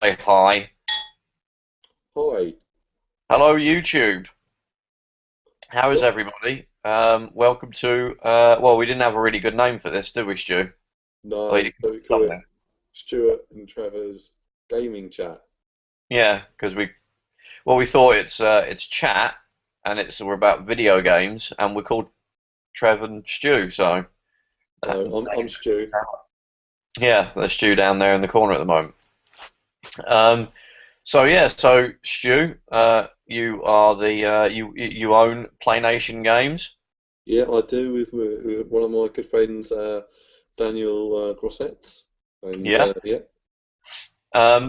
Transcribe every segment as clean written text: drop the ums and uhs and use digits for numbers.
say hi. Hi. Hello, YouTube. How is What? everybody? Welcome to. Well, we didn't have a really good name for this, did we, Stu? Or No, you so we call it something. Stuart and Trevor's gaming chat. Yeah, because we thought it's chat, and we're about video games, and we're called Trev and Stu, so that, So I'm Stu. yeah, there's Stu down there in the corner at the moment. Um, so yeah, so Stu, you are you own PlayNation Games. Yeah, I do with one of my good friends, Daniel Grossetts. And Yeah. yeah,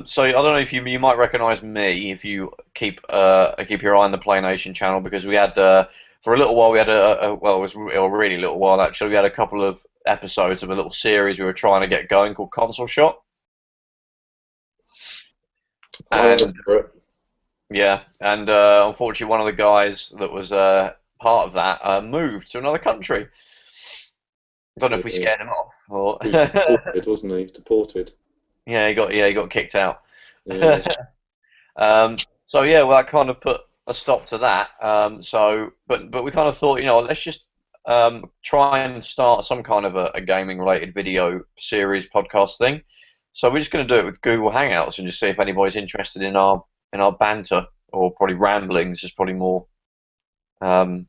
So I don't know if you might recognise me if you keep your eye on the Play Nation channel because we had for a little while we had well, it was a really little while actually, we had a couple of episodes of a little series we were trying to get going called Console Shop. I remember And it. unfortunately one of the guys that was part of that moved to another country. I don't know if we Yeah, scared him off or he was deported, wasn't he? Deported. yeah, he got kicked out. Yeah. So yeah, well, that kind of put a stop to that. But we kind of thought, let's just try and start some kind of a gaming related video series podcast thing. So we're just going to do it with Google Hangouts and just see if anybody's interested in our banter or probably ramblings is probably more um,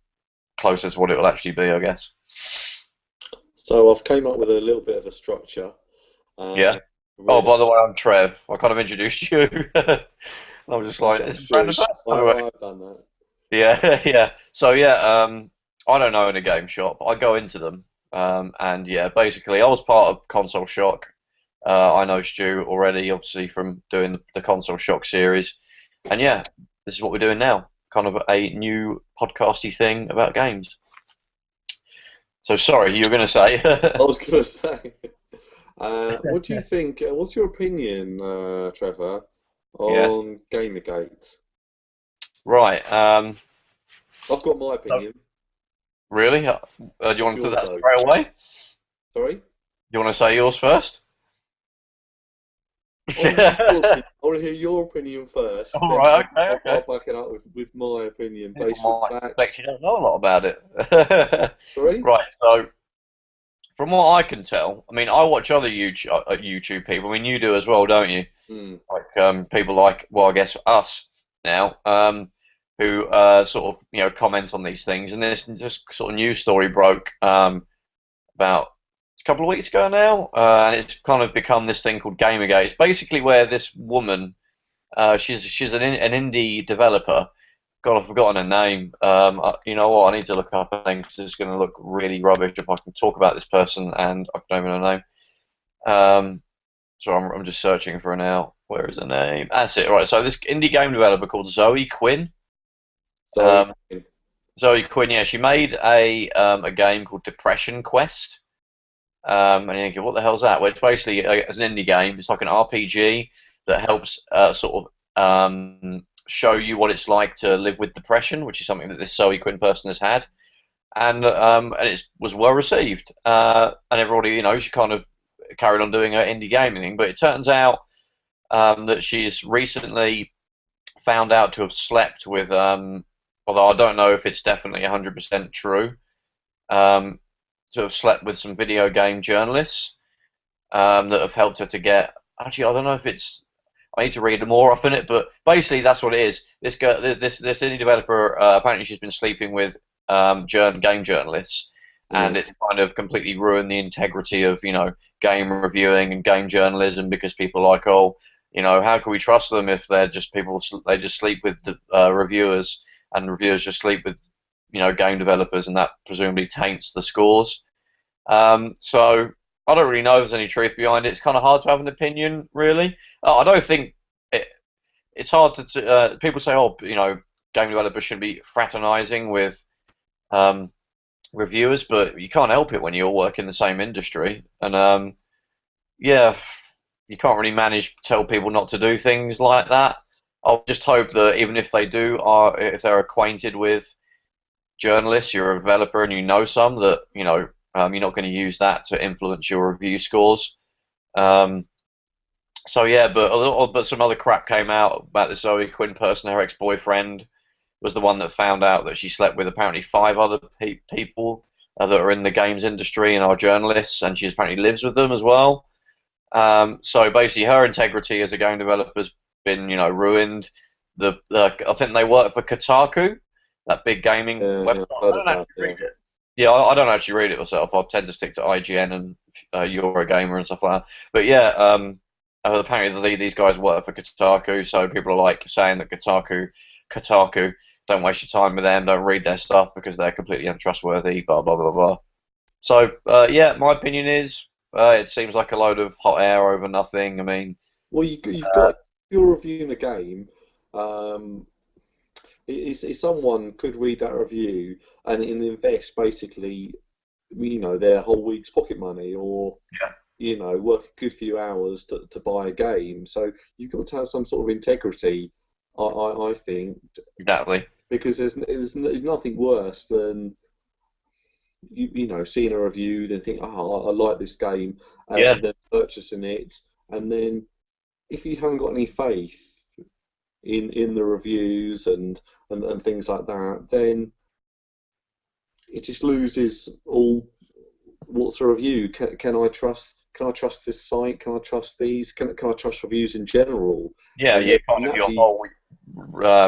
closer to what it will actually be, I guess. So I've came up with a little bit of a structure. Yeah. Oh, Read it. by the way, I'm Trev. I kind of introduced you. I was just like, I'm it's a Stu. random person. I've done that. Yeah, yeah. So yeah, I don't own a game shop. I go into them, and yeah, basically, I was part of Console Shock. I know Stu already, obviously from doing the Console Shock series, and yeah, this is what we're doing now. Kind of a new podcasty thing about games. So sorry, you were going to say. I was going to say. What do you think? What's your opinion, Trevor, Yes. on Gamergate? Right. I've got my So- opinion. really? Do you What's want to do yours, that though? straight away? Sorry? You want to say yours first? I want to hear your opinion. I want to hear your opinion first. All Then right. Okay. I'll Okay. back it up with my opinion People based with might suspect facts. you don't know a lot about it. Sorry? Right, so from what I can tell, I mean, I watch other YouTube people. I mean, you do as well, don't you? Hmm. Like people like, well, I guess us now, who sort of comment on these things. And this just sort of news story broke about a couple of weeks ago now, and it's kind of become this thing called Gamergate. It's basically where this woman, she's an indie developer. God, I've forgotten her name. You know what? I need to look up her name because it's going to look really rubbish if I can talk about this person and I don't even know her name. So I'm just searching for her now. Where is her name? That's it. Right. So this indie game developer called Zoe Quinn. Sorry. Um, Zoe Quinn. Yeah, she made a game called Depression Quest. And you think, what the hell's that? Well, it's basically it's an indie game. It's like an RPG that helps sort of show you what it's like to live with depression, which is something that this Zoe Quinn person has had, and it was well received. And everybody, she kind of carried on doing her indie gaming thing. But it turns out that she's recently found out to have slept with, although I don't know if it's definitely 100% true, um, to have slept with some video game journalists that have helped her to get. Actually, I don't know if it's. I need to read more up in it, but basically that's what it is. This girl, this indie developer, apparently she's been sleeping with game journalists, Hmm. and it's kind of completely ruined the integrity of game reviewing and game journalism because people are like, oh, how can we trust them if they're just people? They just sleep with the reviewers, and reviewers just sleep with game developers, and that presumably taints the scores. So I don't really know if there's any truth behind it. It's kind of hard to have an opinion, really. I don't think it's hard to. People say, oh, game developers should be fraternizing with um, reviewers, but you can't help it when you all work in the same industry. And yeah, you can't really manage to tell people not to do things like that. I'll just hope that even if they do, are if they're acquainted with journalists, you're a developer and you know some that you're not going to use that to influence your review scores. Um, So yeah, but some other crap came out about the Zoe Quinn person. Her ex-boyfriend was the one that found out that she slept with apparently five other people that are in the games industry and are journalists, and she apparently lives with them as well. So basically, her integrity as a game developer's been, ruined. I think they work for Kotaku, that big gaming Yeah, website. I've I heard of don't that. actually Yeah. read it. Yeah, I don't actually read it myself. I tend to stick to IGN and Eurogamer and stuff like that. But yeah, apparently these guys work for Kotaku, so people are like saying that Kotaku, don't waste your time with them, don't read their stuff because they're completely untrustworthy. Blah blah blah blah. So yeah, my opinion is it seems like a load of hot air over nothing. I mean, Well, you've got if you're reviewing a game. Um, someone could read that review and invest basically, their whole week's pocket money, or work a good few hours to buy a game. So you've got to have some sort of integrity, I think, exactly. because there's nothing worse than seeing a review and think, oh, I like this game, Yeah, and then purchasing it, and then if you haven't got any faith in the reviews and things like that, then it just loses all. What's a review? Can I trust? Can I trust this site? Can I trust these? Can I trust reviews in general? yeah. And You then kind of that be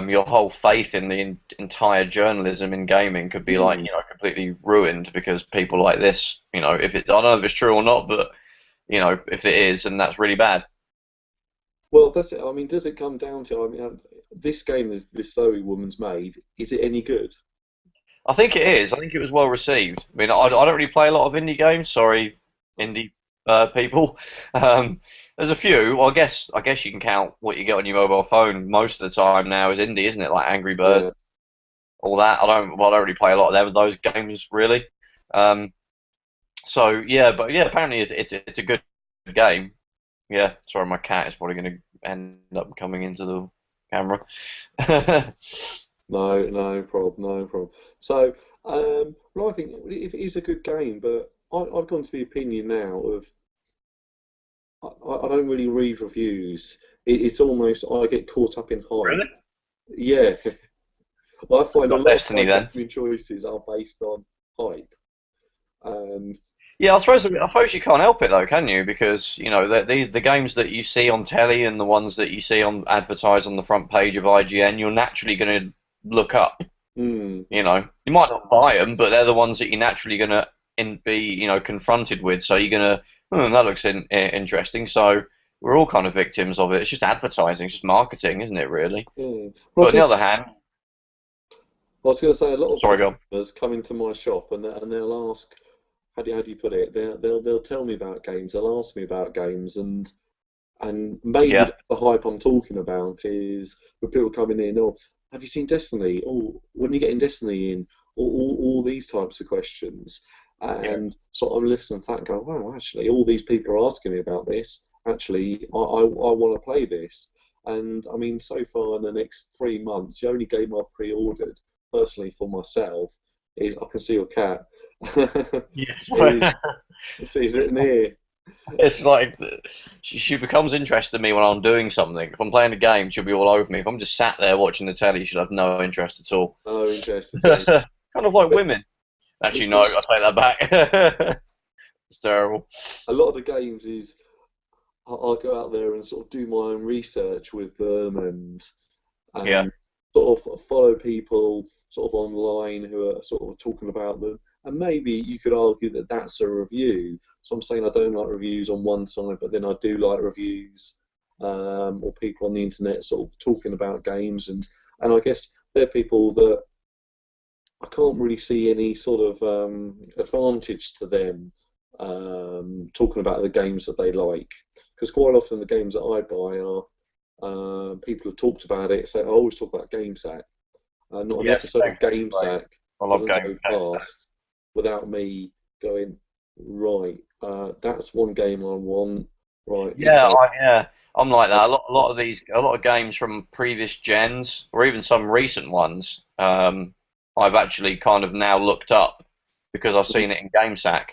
your whole faith in the entire journalism in gaming could be like hmm. completely ruined because people like this. If it, I don't know if it's true or not, but if it is, and that's really bad. Well, that's it. I mean, does it come down to? I mean, this game this Zoe woman's made. Is it any good? I think it is. I think it was well received. I mean, I don't really play a lot of indie games. Sorry, indie people. Um, there's a few. Well, I guess you can count what you get on your mobile phone most of the time now is indie, isn't it? Like Angry Yeah. Birds, all that. I don't really play a lot of those games really. Um, so yeah, but yeah, apparently it's a good game. Yeah, sorry, my cat is probably going to end up coming into the camera. No, no problem, no problem. So, well, I think it is a good game, but I've gone to the opinion now of I don't really read reviews. It's almost I get caught up in hype. Really? Yeah, I find a Got lot of Destiny my then. gaming choices are based on hype, and Yeah, I suppose you can't help it though, can you? Because the games that you see on telly and the ones that you see on advertised on the front page of IGN, you're naturally going to look up. mm, You might not buy them, but they're the ones that you're naturally going to be confronted with. So you're going to, that looks interesting. So we're all kind of victims of it. It's just advertising, it's just marketing, isn't it? Really. well, I But on the think other hand, I was going to say a lot of sorry, the go on. gamers come into my shop and they'll ask, how do you put it? They'll tell me about games. They'll ask me about games, and maybe Yeah, that's the hype I'm talking about is with people coming in. Oh, have you seen Destiny? Oh, when are you getting Destiny in? All these types of questions. yeah, And so I'm listening to that and go, wow, actually, all these people are asking me about this. Actually, I want to play this. And I mean, so far in the next 3 months, the only game I've pre-ordered personally for myself is I can see your cat. yes. is is it near? It's like she becomes interested in me when I'm doing something. If I'm playing a game, she'll be all over me. If I'm just sat there watching the telly, she'll have no interest at all. No interest at all. Kind of like But women. Actually, it's, no, I it's take that back. It's terrible. a lot of the games is I'll go out there and sort of do my own research with them Yeah, and sort of follow people sort of online who are sort of talking about them. And maybe you could argue that that's a review. So I'm saying I don't like reviews on one side, but then I do like reviews or people on the internet sort of talking about games, and I guess they're people that I can't really see any sort of advantage to them talking about the games that they like. Because quite often the games that I buy are people have talked about it, so I always talk about GameSack. Not an yes, episode game of sets are great. GameSack I love doesn't game go sets. past without me going, right, that's one game I want. Right, Yeah, I'm like that. A lot of games from previous gens, or even some recent ones, I've actually kind of now looked up because I've seen it in GameSack.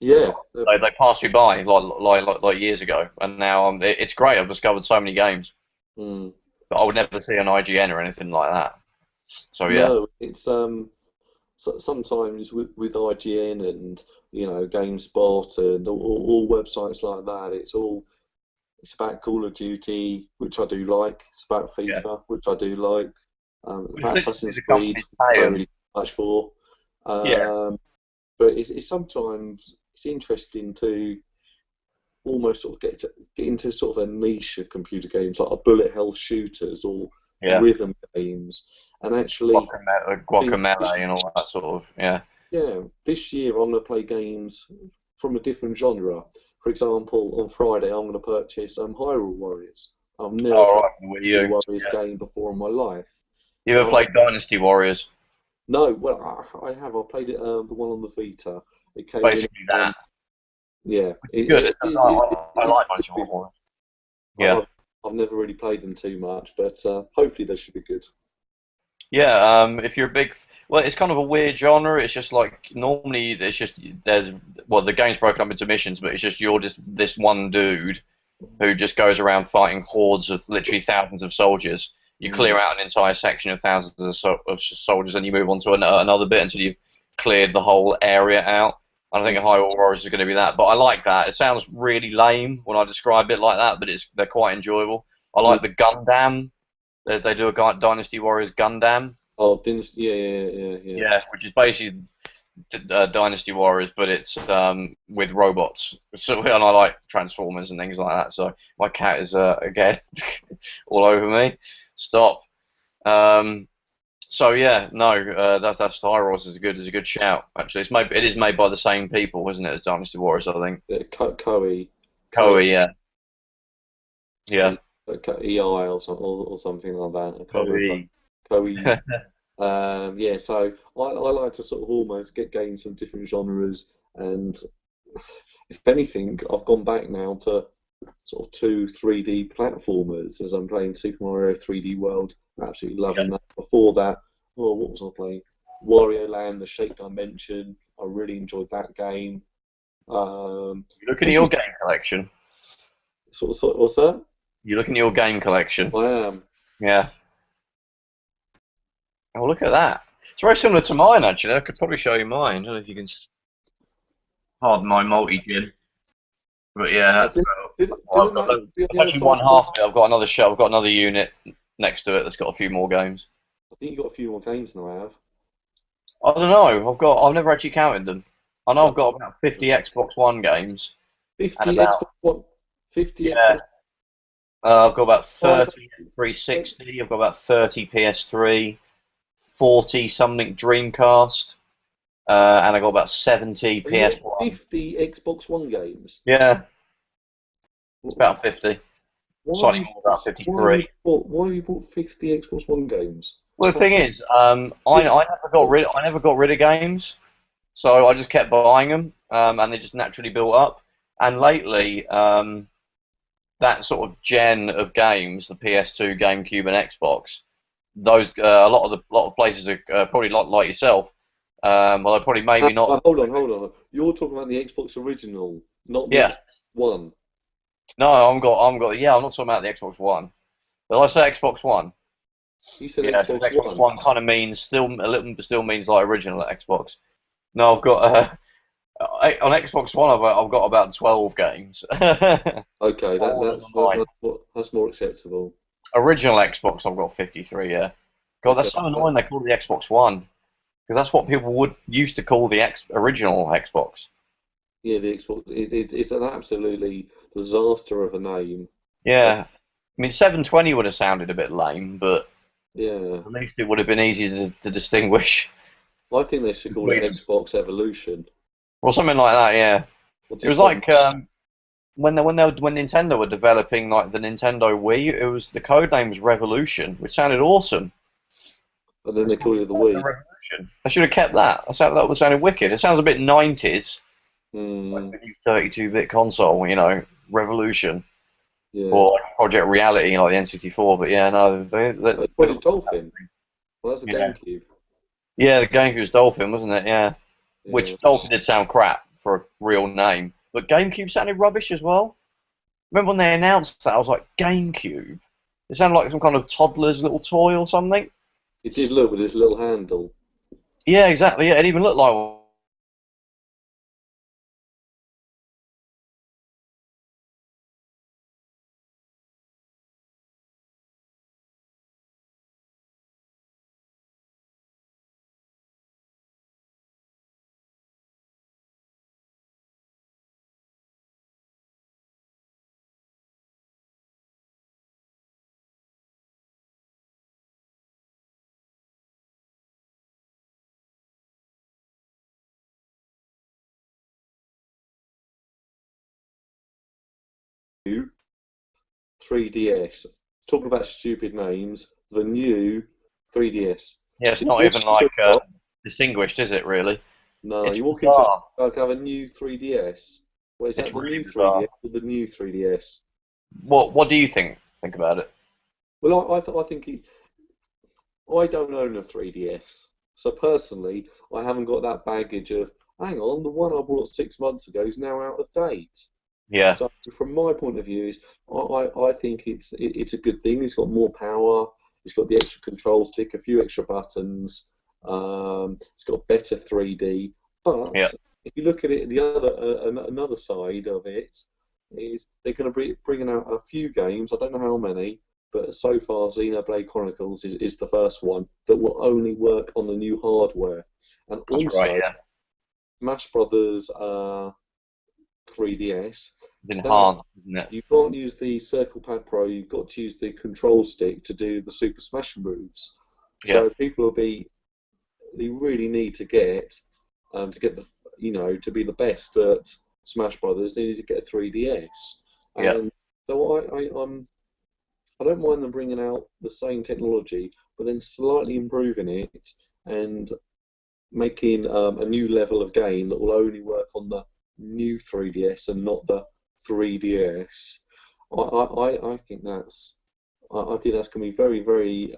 Yeah. They passed me by like years ago, and now it's great. I've discovered so many games Mm. that I would never see on IGN or anything like that. So yeah, No, it's sometimes with IGN and GameSpot and all websites like that, it's about Call of Duty, which I do like. It's about yeah. FIFA, which I do like. It's About literally Assassin's the Creed, company's I pay don't 'em. really care much for. Yeah, Um, but it's sometimes it's interesting to almost sort of get into sort of a niche of computer games like a bullet hell shooters or yeah. rhythm games, and actually think Guacamele and all that sort of. Yeah. yeah, this year I'm going to play games from a different genre. For example, on Friday I'm going to purchase Hyrule Warriors. I've never All played right, with a Dynasty you. Warriors Yeah. game before in my life. You ever Um, played Dynasty Warriors? no, well I have. I played it the one on the Vita. It came in. Basically that. Yeah, Good. I it's like Dynasty Warriors. Yeah. I've I've never really played them too much, but hopefully they should be good. Yeah, if you're a big, well, it's kind of a weird genre. It's just like normally it's just there's well the game's broken up into missions, but it's just you're just this one dude who just goes around fighting hordes of literally thousands of soldiers. You Mm. clear out an entire section of thousands of soldiers, and you move on to another bit until you've cleared the whole area out. I think Hyrule Warriors is going to be that, but I like that. It sounds really lame when I describe it like that, but they're quite enjoyable. I Mm. like the Gundam. They do a Dynasty Warriors Gundam. Oh, Dynasty, yeah. Yeah, which is basically Dynasty Warriors, but it's with robots. So and I like Transformers and things like that. So my cat is again all over me. Stop. Um, so yeah, no, that's Star Wars is a good shout. Actually, it is made by the same people, isn't it, as Dynasty Warriors? I think. Koei, Koei, Koei, yeah, yeah, EI or something like that. I can't remember. Koei. Koei. Yeah, so I like to sort of almost get games from different genres, and if anything, I've gone back now to sort of two 3D platformers as I'm playing Super Mario 3D World. Absolutely loving that. Before that, oh, what was I playing? Wario Land, the Shake Dimension. I really enjoyed that game. You looking at And your just game collection. what's that? You looking at your game collection. I am. Yeah. Oh, look at that. It's very similar to mine, actually. I could probably show you mine. I don't know if you can pardon my multi-gin. But yeah, I that's, well, didn't that be on that's the other actually side one of the? half of it. I've got another show. I've got another unit next to it that's got a few more games. I think you got a few more games than I have. I don't know. I've never actually counted them. I know I've But got about 50 Xbox One games and 50 about Xbox One, 50 yeah. Xbox I've got about Five. 30 360. I've got about 30 PS3, 40 something Dreamcast, and I got about 70 You got PS1. 50 Xbox One games. Yeah, it's Wh- about 50. Why have Slightly you more, about why have 53. you bought 50 Xbox One games? Well, the thing is, Diff- I never got rid of games, so I just kept buying them, and they just naturally built up. And lately, that sort of gen of games, the PS2, GameCube, and Xbox, those a lot of places are probably like yourself. Well, probably maybe not. Hold on. You're talking about the Xbox original, not the Yeah, Xbox One. no, yeah, I'm not talking about the Xbox One. But I say Xbox One. You said Yeah, so Xbox Xbox One. One kind of means still means like original Xbox. No, I've got on Xbox One, I've got about 12 games. Okay, All of them mine. that's more acceptable. Original Xbox, I've got 53. Yeah. God, that's Okay, so annoying. They call it the Xbox One because that's what people would used to call the original Xbox. yeah, the Xbox it's an absolutely disaster of a name. Uh, Yeah. I mean, 720 would have sounded a bit lame, but yeah, at least it would have been easy to distinguish I think they should call it between them. Xbox Evolution. Or something like that. Yeah. Or It just was some, like when Nintendo were developing like the Nintendo Wii, it was the code name was Revolution, which sounded awesome. and then It's they called call it the the Wii. Revolution. I should have kept that. That would sounded wicked. It sounds a bit 90s, like Mm, the new 32-bit console, Revolution yeah. or like Project Reality, like the N64. But yeah, no, Project Dolphin. Well, that's a yeah, GameCube. yeah, the GameCube was Dolphin, wasn't it? Yeah, Yeah. which Dolphin did sound crap. for a real name. But GameCube sounded rubbish as well. Remember when they announced that? I was like, GameCube? It sounded like some kind of toddler's little toy or something. It did look with his little handle. Yeah, exactly. Yeah, it even looked like. New 3DS. Talking about stupid names, the new 3DS. Yeah, it's So not you walk even into like a shop, distinguished, is it? Really? no, It's you walk into a shop, bizarre. like, have a new 3DS. Well, is It's that the really new bizarre. 3DS or the new 3DS? What do you think about it? Well, I think I don't own a 3DS, so personally, I haven't got that baggage of, hang on, the one I bought 6 months ago is now out of date. Yeah, So from my point of view, I think it's a good thing. It's got more power. It's got the extra control stick, a few extra buttons. It's got better 3D. yeah, But if you look at it, the other another side of it is they're going to be bringing out a few games. I don't know how many, but so far Xenoblade Chronicles is the first one that will only work on the new hardware, and that's right. also Yeah, Smash Brothers 3DS. it's That enhanced, isn't it? you can't use the Circle Pad Pro. You've got to use the control stick to do the Super Smash moves. Yeah, So people will be they really need to get the to be the best at Smash Brothers. They need to get a 3DS, yeah, and so I don't mind them bringing out the same technology, but then slightly improving it and making a new level of game that will only work on the new 3DS and not the 3DS. I think I think that's going to be very, very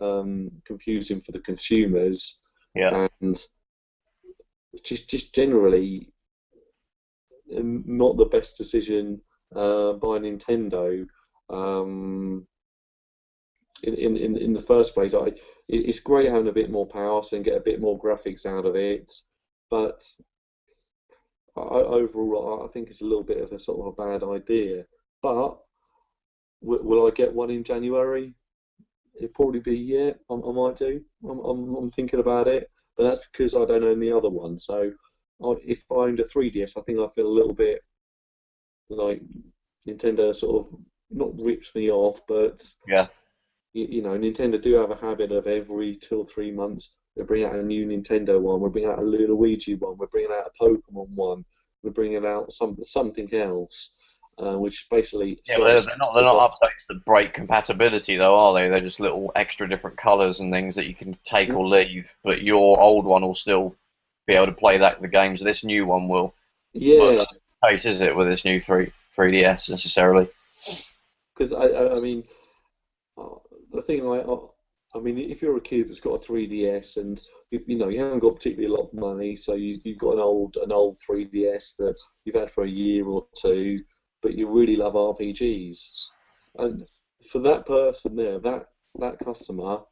confusing for the consumers, yeah. and just generally not the best decision by Nintendo. Um, in the first place, it's great having a bit more power so and get a bit more graphics out of it, but overall, I think it's a little bit of a sort of a bad idea. But will I get one in January? It'd probably be yeah. I might do. I'm thinking about it, but that's because I don't own the other one. So if I owned a 3DS, I think I feel a little bit like Nintendo sort of not rips me off, but Yeah. Nintendo do have a habit of every 2 or 3 months they bring out a new Nintendo one, we're bringing out a Luigi one, we're bringing out a Pokemon one, we're bringing out something else, which basically Yeah, but slightly they're not updates that break compatibility though, are they? They're just little extra different colours and things that you can take or leave. But your old one will still be able to play the games this new one will. But yeah, that's the case, is it, with this new 3DS necessarily? because I mean uh, the thing I mean if you're a kid that's got a 3DS and you haven't got particularly a lot of money, so you've got an old 3DS that you've had for a year or two, but you really love RPGs. And for that person there, that customer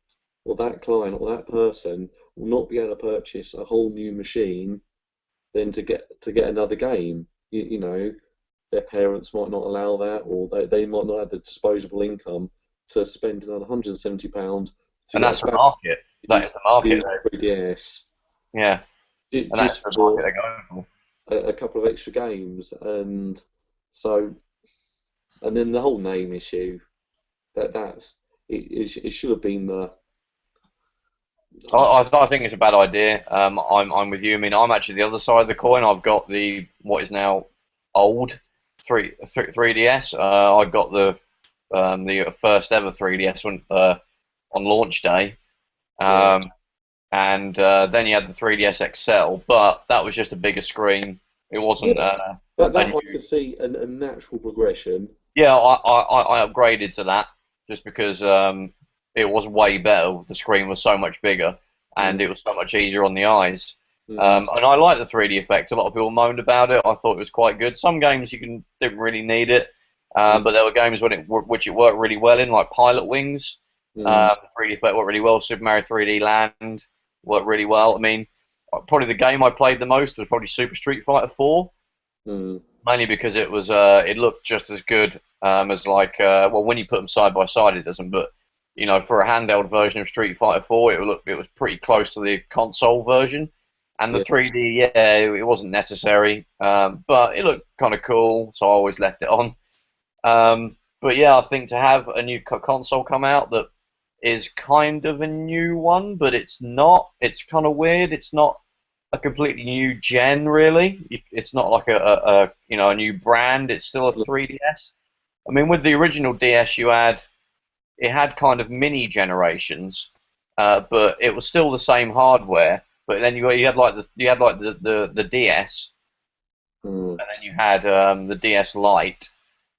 or that client or that person will not be able to purchase a whole new machine then to get another game. Their parents might not allow that, or they might not have the disposable income to spend another £170 to And get that's a the back market. That is the market. new 3DS Yeah, and that's just the market for they're going for. a couple of extra games, and so and then the whole name issue that's it should have been the I think it's a bad idea. I'm with you. I mean, I'm actually the other side of the coin. I've got the what is now old 3DS. I got the first ever 3DS on launch day. yeah. Um, and then you had the 3DS XL, but that was just a bigger screen. It wasn't Yeah, that a that I new. could see a natural progression. Yeah, I upgraded to that just because it was way better. The screen was so much bigger, Mm. and it was so much easier on the eyes. And I like the 3D effect. A lot of people moaned about it. I thought it was quite good. Some games didn't really need it, but there were games which it worked really well in, like Pilot Wings. The 3D effect worked really well. Super Mario 3D Land worked really well. I mean, probably the game I played the most was probably Super Street Fighter 4, mainly because it looked just as good as well, when you put them side by side it doesn't, but for a handheld version of Street Fighter 4 it was pretty close to the console version. And the Yeah. 3D, yeah, it wasn't necessary, but it looked kind of cool, so I always left it on. But yeah, I think to have a new console come out that is kind of a new one, but it's not. It's kind of weird. It's not a completely new gen, really. It's not like a new brand. It's still a 3DS. I mean, with the original DS, it had kind of mini generations, but it was still the same hardware. But then you had like the DS, and then you had the DS Lite,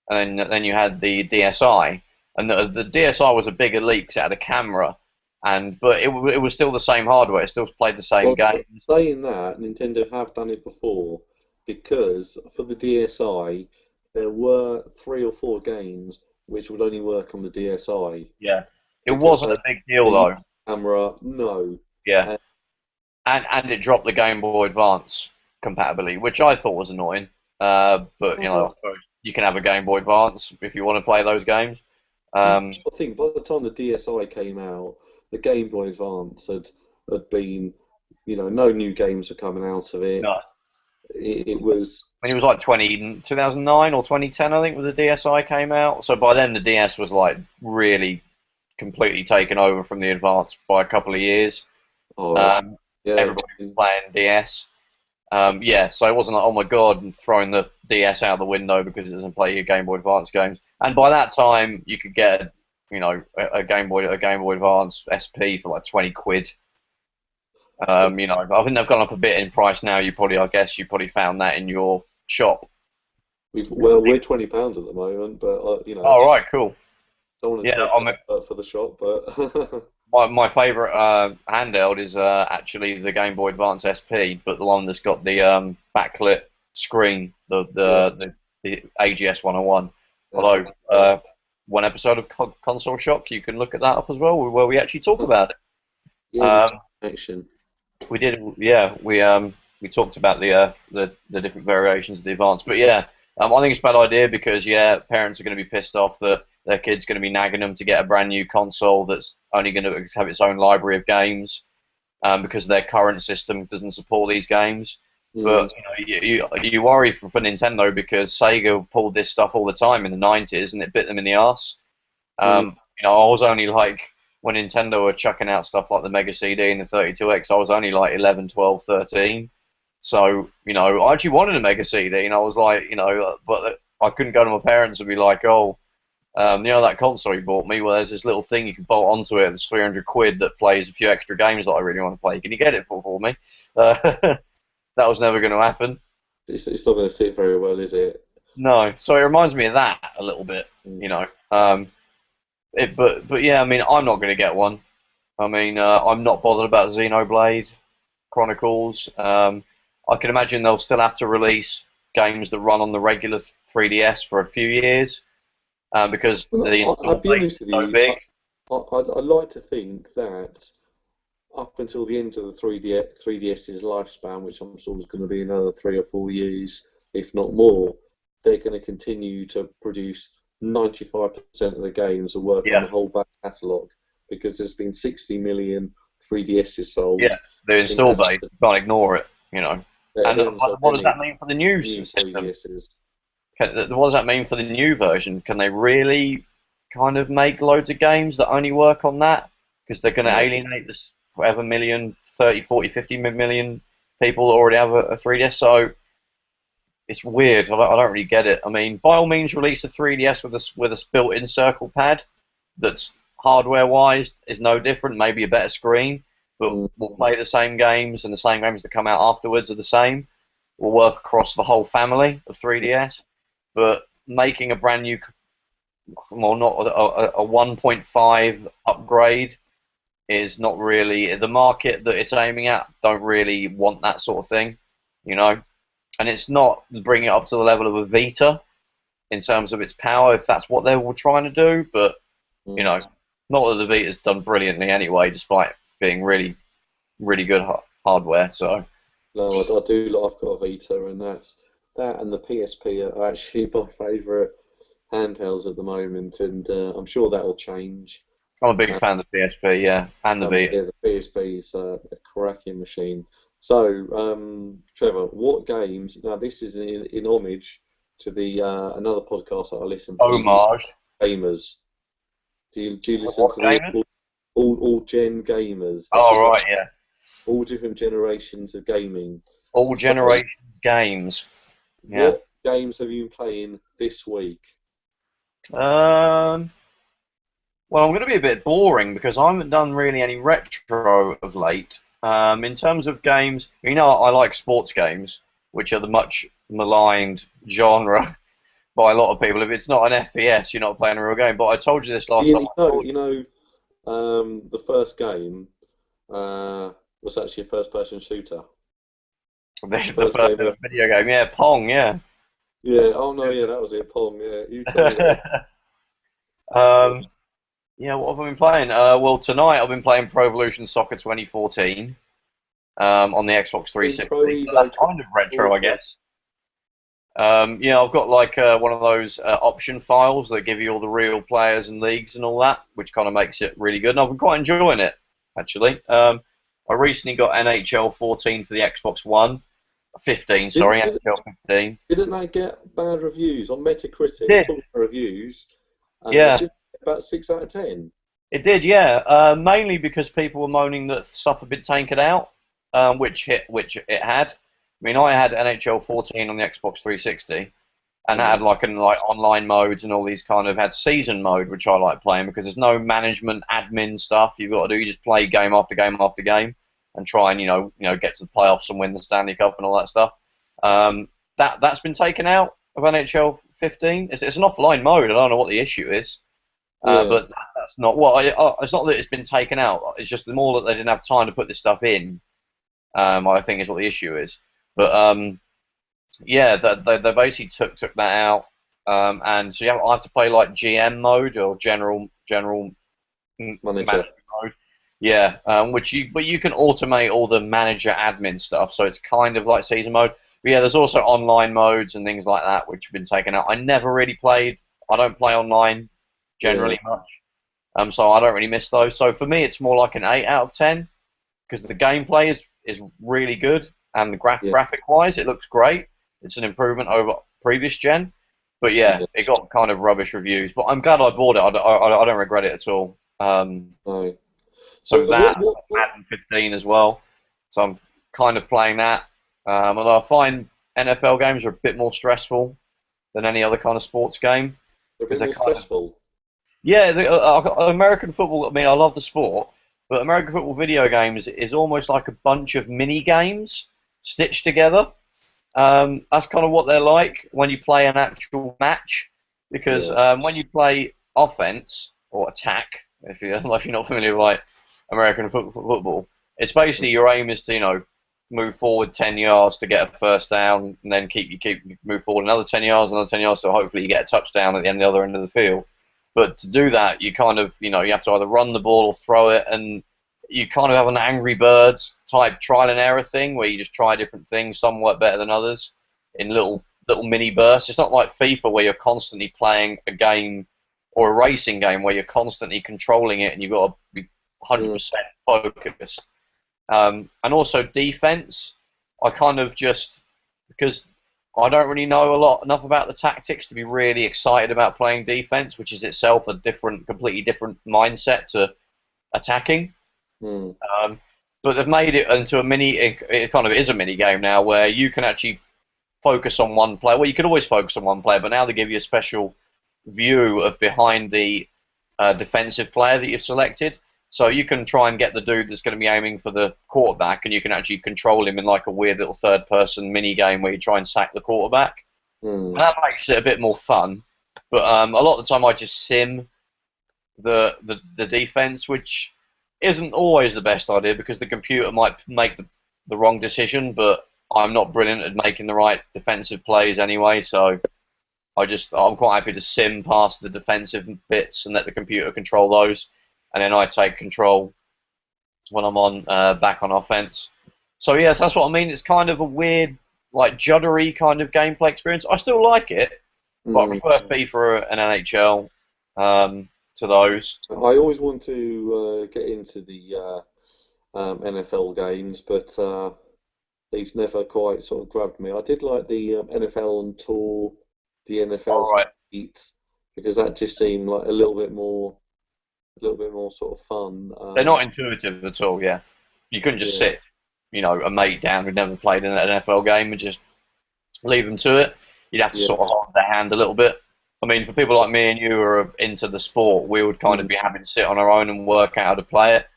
and then you had the DSi, and the DSi was a bigger leap because it had a camera, but it was still the same hardware. It still played the same Well, games. saying that, Nintendo have done it before because for the DSi, there were 3 or 4 games which would only work on the DSi Yeah, it because wasn't they a big deal need though. camera. No. Yeah, Uh, and it dropped the Game Boy Advance compatibility, which I thought was annoying. But I suppose you can have a Game Boy Advance if you want to play those games. Um, I think by the time the DSi came out, the Game Boy Advance had been, no new games were coming out of it. no, It was. I mean, it was like 2009 or 2010, I think, when the DSi came out. So by then, the DS was like really completely taken over from the Advance by a couple of years. Oh, Um, yeah. Everybody was playing DS. Yeah, so it wasn't like, oh my god, and throwing the DS out the window because it doesn't play your Game Boy Advance games. And by that time, you could get, a Game Boy Advance SP for like 20 quid. I think they've gone up a bit in price now. I guess you probably found that in your shop. We're £20 at the moment, but Oh right, cool. don't want to Yeah, take I mean, for the shop, but my favourite handheld is actually the Game Boy Advance SP, but the one that's got the backlit screen, yeah, the AGS 101. that's Although right. one episode of Console Shock, you can look at that up as well, where we actually talk about it. Yeah, there's Um, action. we did, yeah, we talked about the different variations of the Advance, but yeah, I think it's a bad idea because parents are going to be pissed off that their kid's going to be nagging them to get a brand new console that's only going to have its own library of games, because their current system doesn't support these games. Mm, But you worry for Nintendo because Sega pulled this stuff all the time in the 90s and it bit them in the arse. mm. I was only like, when Nintendo were chucking out stuff like the Mega CD and the 32X, I was only like 11, 12, 13. So, I actually wanted a Mega CD, and I was like, but I couldn't go to my parents and be like, oh, that console you bought me, well, there's this little thing you can bolt onto it, it's 300 quid that plays a few extra games that I really want to play. Can you get it for me? That was never going to happen. It's not going to sit very well, is it? No. So it reminds me of that a little bit, Mm. But yeah, I mean, I'm not going to get one. I mean, I'm not bothered about Xenoblade Chronicles. I can imagine they'll still have to release games that run on the regular 3DS for a few years, because the Well, install I'd be base honest is with so you. big. I'd like to think that up until the end of the 3DS's lifespan, which I'm sure is going to be another 3 or 4 years, if not more, they're going to continue to produce 95% of the games and work on Yeah, the whole back catalogue because there's been 60 million 3DSs sold. yeah, the I think install base. You can't ignore it. they And haven't sold what does any that mean for the new new system? 3DSs. What does that mean for the new version? Can they really kind of make loads of games that only work on that? Because they're going to No. alienate this whatever million, 30, 40, 50 million people that already have a 3DS. So it's weird. I don't really get it. I mean, by all means, release a 3DS with a built-in circle pad that's hardware-wise is no different, maybe a better screen, but Mm. will play the same games, and the same games that come out afterwards are the same. Will work across the whole family of 3DS. But making a brand new, well, not a 1.5 upgrade is not really the market that it's aiming at. Don't really want that sort of thing, you know. And it's not bringing it up to the level of a Vita in terms of its power, if that's what they were trying to do. But you know, not that the Vita's done brilliantly anyway, despite being really, really good hardware. So No, I do. I've got a Vita, and that and the PSP are actually my favourite handhelds at the moment, and I'm sure that will change. I'm a big fan of the PSP, yeah, and the Vita. Yeah, the PSP is a cracking machine. So, Trevor, what games? Now, this is in homage to the another podcast that I listen to called Homage. Gamers. Do you listen What to the gamers? all gen gamers? They've just Oh got right, yeah. all different generations of gaming. All So, generation games. Yeah. what games have you been playing this week? Um. Well, I'm going to be a bit boring because I haven't done really any retro of late. In terms of games, you know, I like sports games, which are the much maligned genre by a lot of people. If it's not an FPS, you're not playing a real game. But I told you this last time. The first game was actually a first-person shooter. The First first game ever. video game, yeah, Pong, yeah. Yeah. Oh no. Yeah, that was it. Pong. Yeah. You tell me that. um, yeah, what have I been playing? Well, tonight I've been playing Pro Evolution Soccer 2014 on the Xbox In Pro 360. So Evo that's kind of retro, I 2014. guess. Yeah, I've got like one of those option files that give you all the real players and leagues and all that, which kind of makes it really good. And I've been quite enjoying it, actually. I recently got NHL 14 for the Xbox One. 15, Didn't, sorry, didn't, NHL 15. didn't they get bad reviews on Metacritic? Did, Talking about reviews, yeah. did about 6 out of 10. It did, yeah. Mainly because people were moaning that stuff had been taken out, which it had. I mean, I had NHL 14 on the Xbox 360, and it had like online modes and all these kind of had season mode, which I like playing because there's no management admin stuff you've got to do. You just play game after game after game and try and get to the playoffs and win the Stanley Cup and all that stuff. That's been taken out of NHL 15. It's an offline mode. I don't know what the issue is. Yeah. But that's not it's not that it's been taken out. It's just the more that they didn't have time to put this stuff in. I think is what the issue is. But yeah, they basically took that out, and so I have to play like GM mode or general Manager. mode. Yeah, but you can automate all the manager admin stuff, so it's kind of like season mode. But yeah, there's also online modes and things like that which have been taken out. I never really played. I don't play online generally much, so I don't really miss those. So for me, it's more like an 8 out of 10 because the gameplay is really good and the graphic-wise, it looks great. It's an improvement over previous gen, but yeah, it got kind of rubbish reviews. But I'm glad I bought it. I don't regret it at all. No. So that Madden 15 as well. So I'm kind of playing that. Although I find NFL games are a bit more stressful than any other kind of sports game. They're a bit more stressful. Yeah, American football, I mean, I love the sport, but American football video games is almost like a bunch of mini games stitched together. That's kind of what they're like when you play an actual match, because when you play offense or attack, if you're not familiar with like American football, it's basically your aim is to move forward 10 yards to get a first down, and then move forward another 10 yards, so hopefully you get a touchdown at the other end of the field. But to do that, you kind of, you have to either run the ball or throw it, and you kind of have an Angry Birds type trial and error thing where you just try different things, some work better than others, in little mini bursts. It's not like FIFA where you're constantly playing a game or a racing game where you're constantly controlling it and you've got to be 100% focused. And also defense, I kind of just, because I don't really know enough about the tactics to be really excited about playing defense, which is itself a completely different mindset to attacking. But they've made it into it kind of is a mini game now where you can actually focus on one player. Well, you can always focus on one player, but now they give you a special view of behind the defensive player that you've selected. So you can try and get the dude that's going to be aiming for the quarterback, and you can actually control him in like a weird little third-person mini-game where you try and sack the quarterback. And that makes it a bit more fun. But a lot of the time I just sim the defense, which isn't always the best idea because the computer might make the wrong decision, but I'm not brilliant at making the right defensive plays anyway, so I'm quite happy to sim past the defensive bits and let the computer control those, and then I take control when I'm on back on offense. So yes, that's what I mean. It's kind of a weird, like juddery kind of gameplay experience. I still like it, but I Mm. prefer FIFA and NHL to those. I always want to get into the NFL games, but they've never quite sort of grabbed me. I did like the NFL on tour, the NFL All right, Heat, because that just seemed like a little bit more sort of fun. they're not intuitive at all. Yeah, you couldn't just Yeah, sit, a mate down who'd never played in an NFL game and just leave them to it. You'd have to yeah, sort of hold their hand a little bit. I mean, for people like me and you who are into the sport, we would kind of mm, be having to sit on our own and work out how to play it,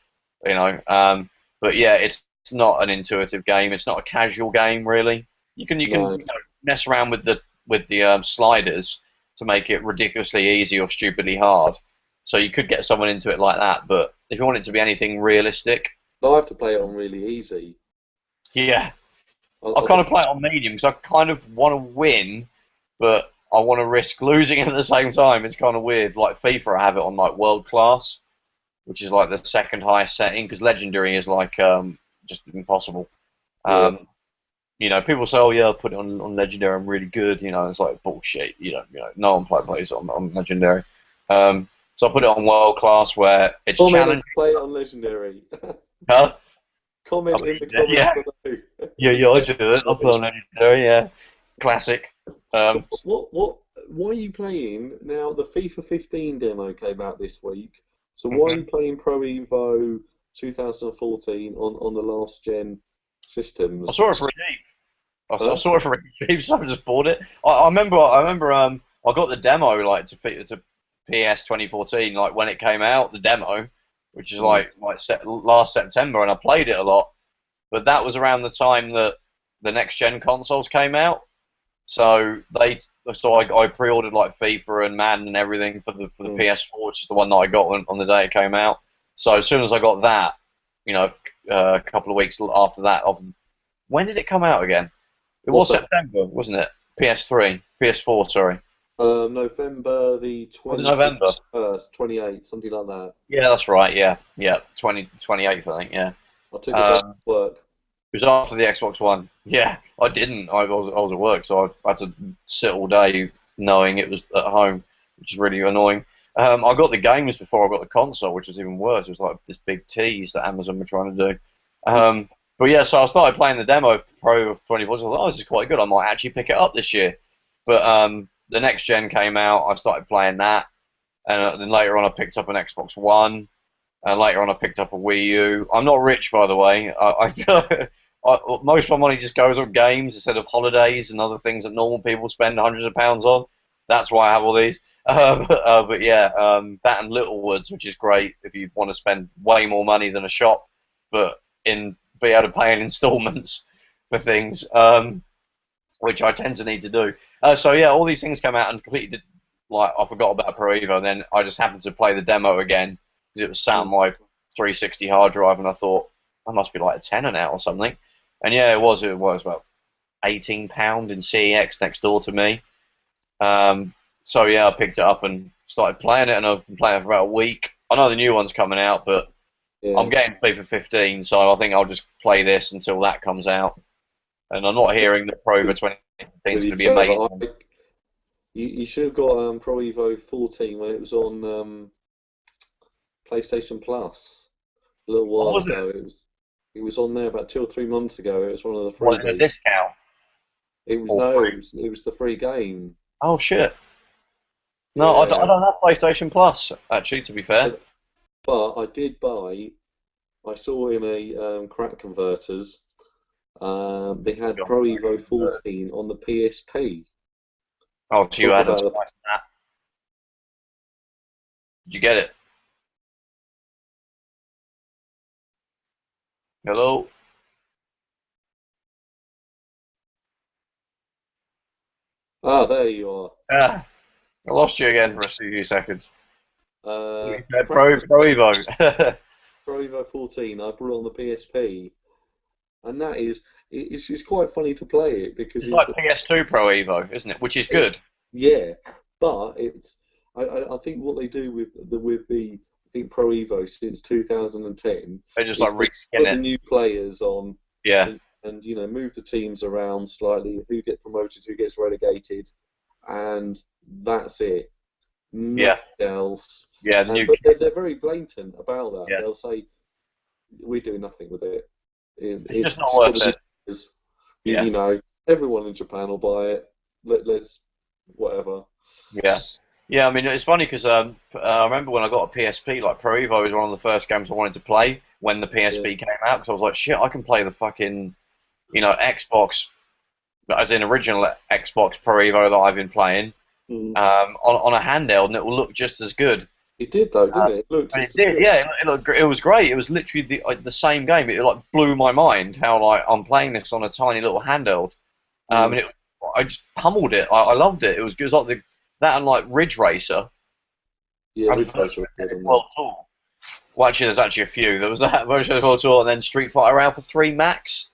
you know. But yeah, it's not an intuitive game. It's not a casual game, really. You can no, mess around with the sliders to make it ridiculously easy or stupidly hard. So you could get someone into it like that. But if you want it to be anything realistic, I have to play it on really easy. yeah, I I kind don't, of play it on medium because I kind of want to win, but I want to risk losing at the same time. It's kind of weird. Like FIFA, I have it on like world class, which is like the second highest setting because legendary is like just impossible. yeah, Um, people say, "Oh yeah, I'll put it on legendary. I'm really good." It's like bullshit. No one plays it on legendary. So I put it on world class where it's comment and challenging. play it on legendary. Huh? Comment in the comments Yeah, below. yeah, I do it. I put it on legendary. Yeah, classic. So Um, why are you playing now? The FIFA 15 demo came out this week. So why are mhm. you playing Pro Evo 2014 on the last gen I systems? saw it for cheap. I Huh? saw it for really cheap, so I just bought it. I remember. I got the demo like to PS 2014, like when it came out, the demo, which is Mm, last September, and I played it a lot. But that was around the time that the next gen consoles came out. So I pre-ordered like FIFA and Madden and everything for the mm. PS4, which is the one that I got on the day it came out. So as soon as I got that, a couple of weeks after that, when did it come out again? It What's was that? September, wasn't it? PS3, PS4, sorry. November the Was it November? 21st, 28th, something like that. Yeah, that's right. Yeah, yeah, 28th, I think. Yeah. I took a day Um, off work. It was after the Xbox One. Yeah, I didn't. I was at work, so I had to sit all day knowing it was at home, which is really annoying. I got the games before I got the console, which was even worse. It was like this big tease that Amazon were trying to do. But yeah, so I started playing the demo of Pro of 24. So I thought, oh, this is quite good. I might actually pick it up this year. But the next gen came out. I started playing that, and then later on I picked up an Xbox One. And later on, I picked up a Wii U. I'm not rich, by the way. Most of my money just goes on games instead of holidays and other things that normal people spend hundreds of pounds on. That's why I have all these. But yeah, that and Littlewoods, which is great if you want to spend way more money than a shop, but be able to pay in installments for things, which I tend to need to do. So yeah, all these things come out and completely like I forgot about Pro Evo. And then I just happened to play the demo again because it was sat on Mm. my 360 hard drive, and I thought that must be like a tenner now or something. And yeah, it was. It was about £18 in CEX next door to me. So yeah, I picked it up and started playing it, and I've been playing it for about a week. I know the new one's coming out, but I'm Yeah. getting FIFA 15, so I think I'll just play this until that comes out. And I'm not hearing that Pro Evo 2015 is With going to be each other. amazing. You should have got Pro Evo 14 when it was on PlayStation Plus a little Oh, while was it? ago. It was on there about 2 or 3 months ago. It was one of the Was it a freebies. discount It was or no, free? it was the free game. Oh shit! No, I Yeah, don't have PlayStation Plus. Actually, to be fair. but I did buy. I saw in a crack converters. They had Pro Evo 14 on the PSP. Oh, so you Talk had a about slice of that. Did you get it? Hello? there you are. Ah, I lost you again for a few seconds. You said Crack Pro Evo. Pro Evo 14. I brought it on the PSP, and it's quite funny to play it because It's like PS2 Pro Evo, isn't it? Which is good. yeah, but I think what they do with the I think Pro Evo since 2010 They just is like they reskin put the it. new players on Yeah, and move the teams around slightly, who gets promoted, who gets relegated, and that's it. yeah, Nothing else. yeah. The new. But they're very blatant about that. Yeah, They'll say we're doing nothing with it. it's just It's not just for worth the it. users. Yeah, Everyone in Japan will buy it. Let's whatever. yeah, yeah. I mean, it's funny because I remember when I got a PSP, like Pro Evo was one of the first games I wanted to play when the Yeah. PSP came out. Because I was like, shit, I can play the fucking, Xbox, as in original Xbox Pro Evo that I've been playing, Mm. on a handheld, and it will look just as good. It did though, didn't it? It looked And it just as did, good. yeah. It was great. It was literally the same game. It like blew my mind how like I'm playing this on a tiny little handheld. Mm. And I just pummeled it. I loved it. It was good. It was like that and like Ridge Racer Yeah, and Ridge Racer Virtua was good on that. World Tour. Well, actually, there's actually a few. There was that Virtua World Tour, and then Street Fighter Alpha 3 Max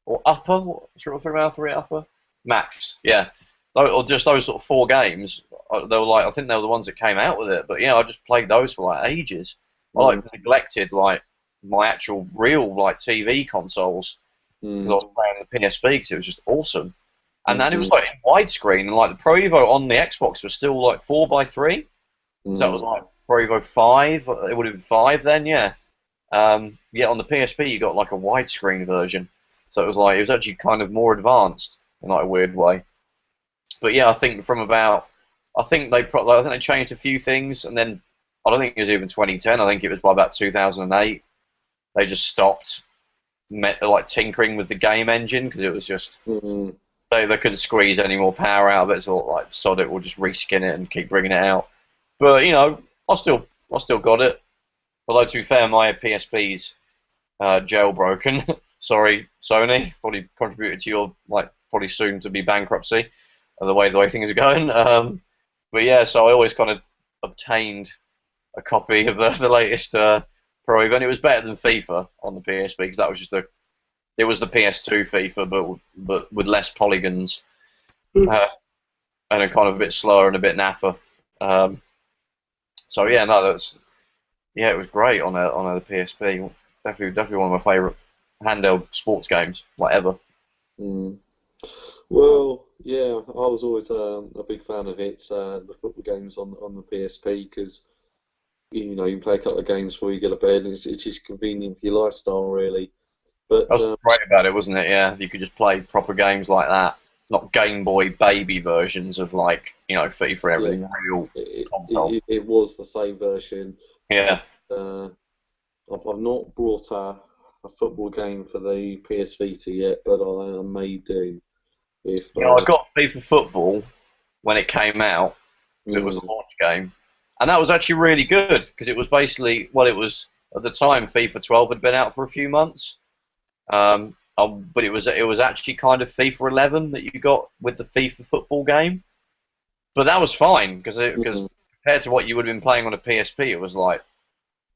or Upper. Street Fighter 3 Alpha 3 Upper Max. Yeah, or just those sort of four games. They were like I think they were the ones that came out with it. But yeah, I just played those for like ages. I Mm. like neglected like my actual real like TV consoles because I Mm. was playing the PSP because it was just awesome. And then it was Mm. like in widescreen, and like the Pro Evo on the Xbox was still like 4:3. So that was Mm. like Pro Evo 5. It would have been 5 then, yeah. Yeah, on the PSP you got like a widescreen version, so it was actually kind of more advanced in like a weird way. But yeah, I think I think they changed a few things, and then I don't think it was even 2010. I think it was by about 2008 they just stopped like tinkering with the game engine because it was just Mm. they couldn't squeeze any more power out of it, so like sod it, we'll just reskin it and keep bringing it out. But I still got it. Although to be fair, my PSP's jailbroken. Sorry, Sony, probably contributed to your like probably soon to be bankruptcy, the way things are going. But yeah, so I always kind of obtained a copy of the latest Pro Evo, and it was better than FIFA on the PSP because that was just it was the PS2 FIFA, but with less polygons uh, and a kind of a bit slower and a bit naffer. Um, so yeah, no, it was great on a PSP. Definitely one of my favourite handheld sports games, like ever. Mm. Well, yeah, I was always a big fan of it. The football games on the PSP because you can play a couple of games before you get to bed, and it's just convenient for your lifestyle, really. That But was great about it, wasn't it? Yeah, you could just play proper games like that, not Game Boy baby versions of like FIFA, yeah, everything real it, console. it was the same version. And, Yeah. uh, I've not brought a football game for the PS Vita yet, but I may do if. I got FIFA Football when it came out because it was Mm, a launch game, and that was actually really good because it was basically it was at the time FIFA 12 had been out for a few months, but it was actually kind of FIFA 11 that you got with the FIFA Football game, but that was fine because mm, compared to what you would have been playing on a PSP, it was like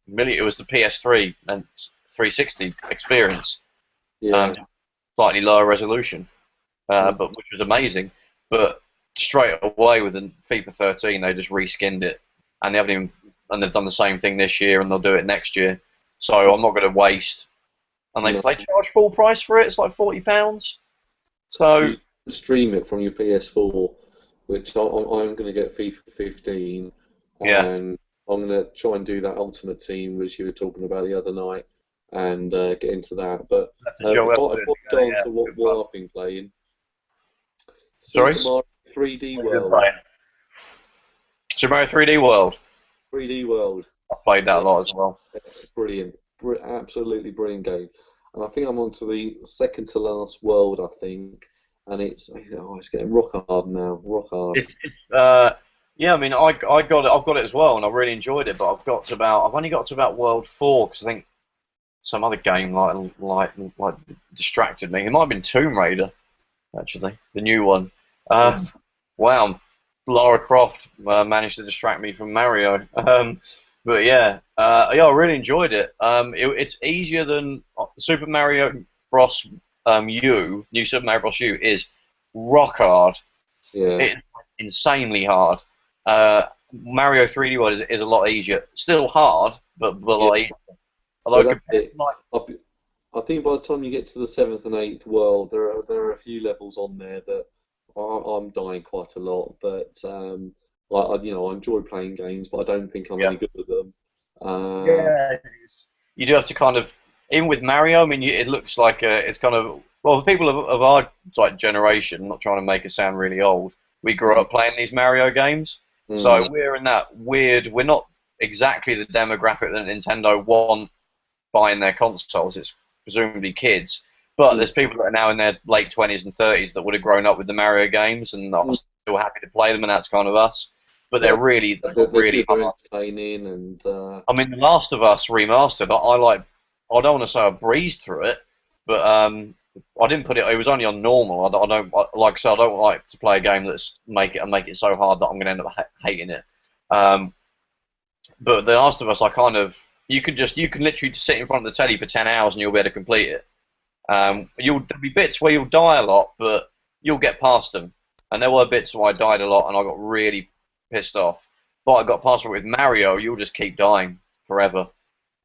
it was the PS3 and 360 experience, yeah. slightly lower resolution. Mm, But which was amazing. But straight away with the FIFA 13, they just reskinned it, and they've done the same thing this year, and they'll do it next year. So I'm not going to waste. And no, they charge full price for it. It's like £40. So you can stream it from your PS4, which I'm going to get FIFA 15, yeah, and I'm going to try and do that Ultimate Team, which you were talking about the other night, and get into that. But that's a joke. if That's I, if good. I go on Yeah, to good fun. what I've been playing, Sorry, Super Mario 3D what have you been World, playing? Super Mario 3D World. 3D World, I've played that a yeah, lot as well. brilliant, absolutely brilliant game. And I think I'm on to the second to last world, I think, and it's getting rock hard now, rock hard. It's yeah. I mean, I got it. I've got it as well, and I really enjoyed it. But I've only got to about World 4 because I think some other game like distracted me. It might have been Tomb Raider, actually, the new one. Mm. Wow, Lara Croft managed to distract me from Mario. But yeah, yeah, I really enjoyed it. It's easier than Super Mario Bros. U. New Super Mario Bros. U is rock hard. Yeah. It's insanely hard. Mario 3D World is a lot easier. Still hard, but a Yeah. lot easier. Well, Although that's compared it. to like I, I think by the time you get to the seventh and eighth world, there are a few levels on there that I'm dying quite a lot. But I enjoy playing games, but I don't think I'm yeah, any good at them. yeah, you do have to kind of even with Mario. I mean, it looks like it's kind of well for people of our like generation. Not trying to make it sound really old. We grew Mm, up playing these Mario games, mm, so we're in that weird. We're not exactly the demographic that Nintendo want buying their consoles. It's presumably kids, but mm, there's people that are now in their late 20s and 30s that would have grown up with the Mario games and are mm. still happy to play them, and that's kind of us. But Yeah, they've got they're really good. They're hard. entertaining, and I mean, The Last of Us remastered. I like. I don't want to say I breezed through it, but I didn't put it. It was only on normal. I don't like I said. I don't like to play a game that's make it so hard that I'm going to end up hating it. Um, but The Last of Us, I kind of you can literally just sit in front of the telly for 10 hours and you'll be able to complete it. There'll be bits where you'll die a lot, but you'll get past them. And there were bits where I died a lot and I got really pissed off. But I got past it with Mario. You'll just keep dying forever,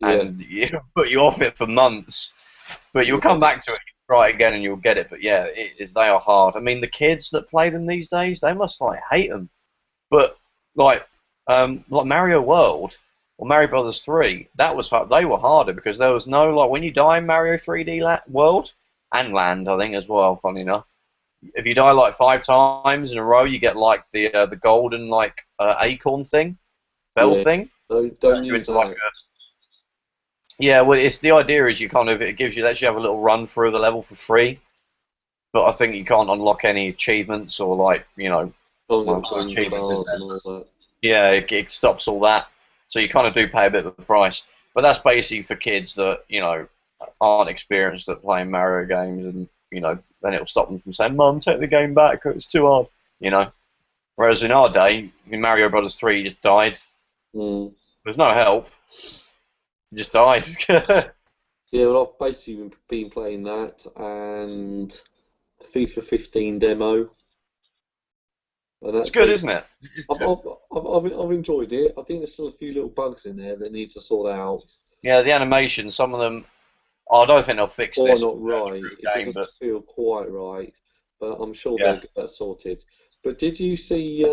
yeah, and it'll put you off it for months. But you'll yeah, come back to it, try it again, and you'll get it. But yeah, it is. They are hard. I mean, the kids that play them these days, they must like hate them. But like like Mario World or Mario Brothers 3, that was hard. They were harder because there was no like when you die in Mario 3D World and Land, I think as well. Funny enough, if you die like 5 times in a row, you get like the golden like acorn thing, bell yeah. thing. Don't Turns you use into like that. a yeah. Well, it's the idea is you kind of it gives you lets you have a little run through the level for free, but I think you can't unlock any achievements or like Can't get well, the green achievements is stars there. and all that. Yeah, it stops all that. So you kind of do pay a bit of a price. But that's basically for kids that, aren't experienced at playing Mario games and, then it'll stop them from saying, Mum, take the game back, it's too hard, you know. Whereas in our day, in Mario Brothers 3, you just died. Mm. There's no help. You just died. It's Yeah, well, I've basically been playing that and FIFA 15 demo, and that's good, basically. isn't it? It's I've, good. I've, I've enjoyed it. I think there's still a few little bugs in there that need to sort out, Yeah, the animation, some of them, I don't think they'll fix or this not in a right. true It game, doesn't but feel quite right, but I'm sure they'll yeah. get that sorted. But did you see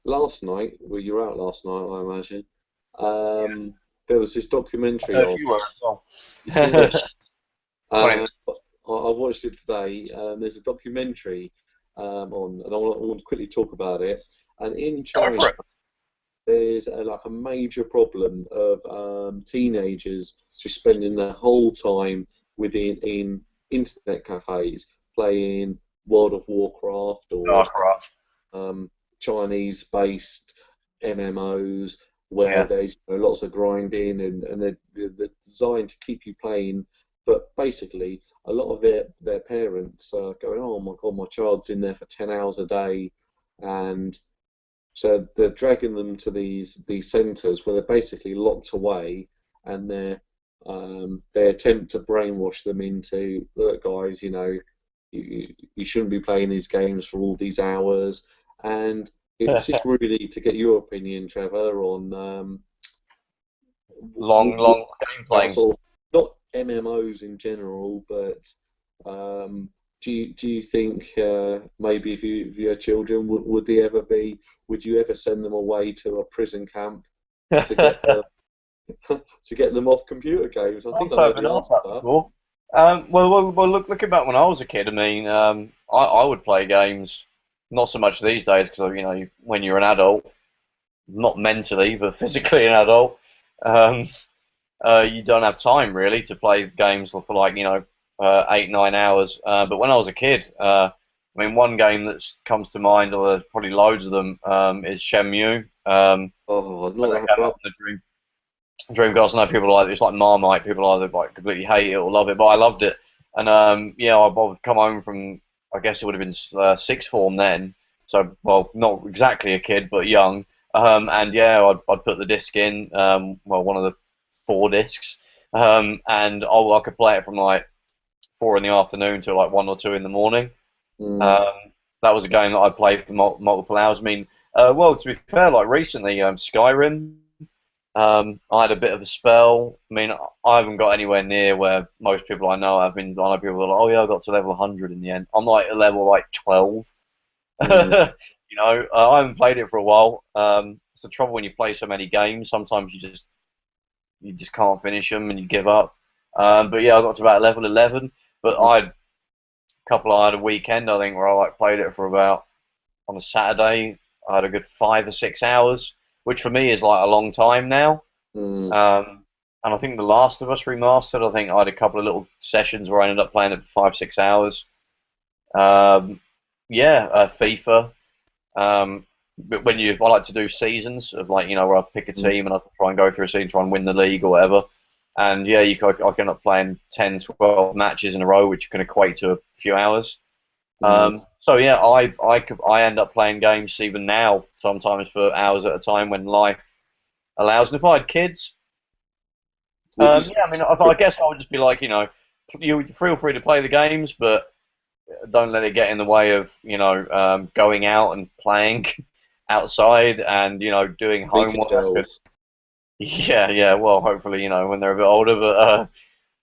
last night? Well, you were out last night, I imagine. Um, there was this I documentary heard on. you were as well. Funny. I watched it today. There's a documentary on, and I want to quickly talk about it. And in Go China, for it. there's like a major problem of teenagers just spending their whole time in internet cafes playing World of Warcraft or Starcraft. Chinese-based MMOs where Yeah. there's lots of grinding and they're designed to keep you playing. But basically, a lot of their parents are going, "Oh my God, my child's in there for 10 hours a day," and so they're dragging them to these centres where they're basically locked away, and they attempt to brainwash them into, look, guys, you shouldn't be playing these games for all these hours. And it was just really to get your opinion, Trevor, on Long game about playing. sort of not MMOs in general, but do you think maybe if you had children, would they ever be? Would you ever send them away to a prison camp to get them to get them off computer games? I I think was I know hoping the asked that answer. before. Looking back when I was a kid, I mean, I would play games, not so much these days because when you're an adult, not mentally but physically an adult, um, you don't have time really to play games for like 8 9 hours. But when I was a kid, I mean, one game that comes to mind, or there's probably loads of them, is Shenmue. Oh, When not that that came rub. out on the Dreamcast. I know people like it's like Marmite. People either like completely hate it or love it, but I loved it. And yeah, I would come home from I guess it would have been sixth form then. So well, not exactly a kid, but young. And yeah, I'd put the disc in, well, one of the 4 discs, and I could play it from like 4 in the afternoon till like 1 or 2 in the morning. Mm, Um, that was a game that I played for multiple hours. I mean, well, to be fair, like recently, Skyrim. I had a bit of a spell. I mean, I haven't got anywhere near where most people I know have been. I know people are like, "Oh yeah, I got to level 100 in the end." I'm like at level like 12. mm, I haven't played it for a while. It's the trouble when you play so many games. Sometimes you just can't finish them and you give up. But yeah, I got to about level 11. But mm, I had a weekend I think where I like played it for about on a Saturday. I had a good 5 or 6 hours, which for me is like a long time now. mm. And I think The Last of Us remastered. I think I had a couple of little sessions where I ended up playing it for 5 6 hours. Um, yeah, FIFA. But I like to do seasons of like where I pick a Mm, team and I try and go through a season, try and win the league or whatever. And yeah, I can end up playing 10, 12 matches in a row, which can equate to a few hours. mm. So yeah, I end up playing games even now sometimes for hours at a time when life allows. And if I had kids, Would you yeah, I mean, I guess I would just be like, you feel free to play the games, but don't let it get in the way of going out and playing outside and doing meeting homework. And, girls? yeah, yeah. Well, hopefully, when they're a bit older,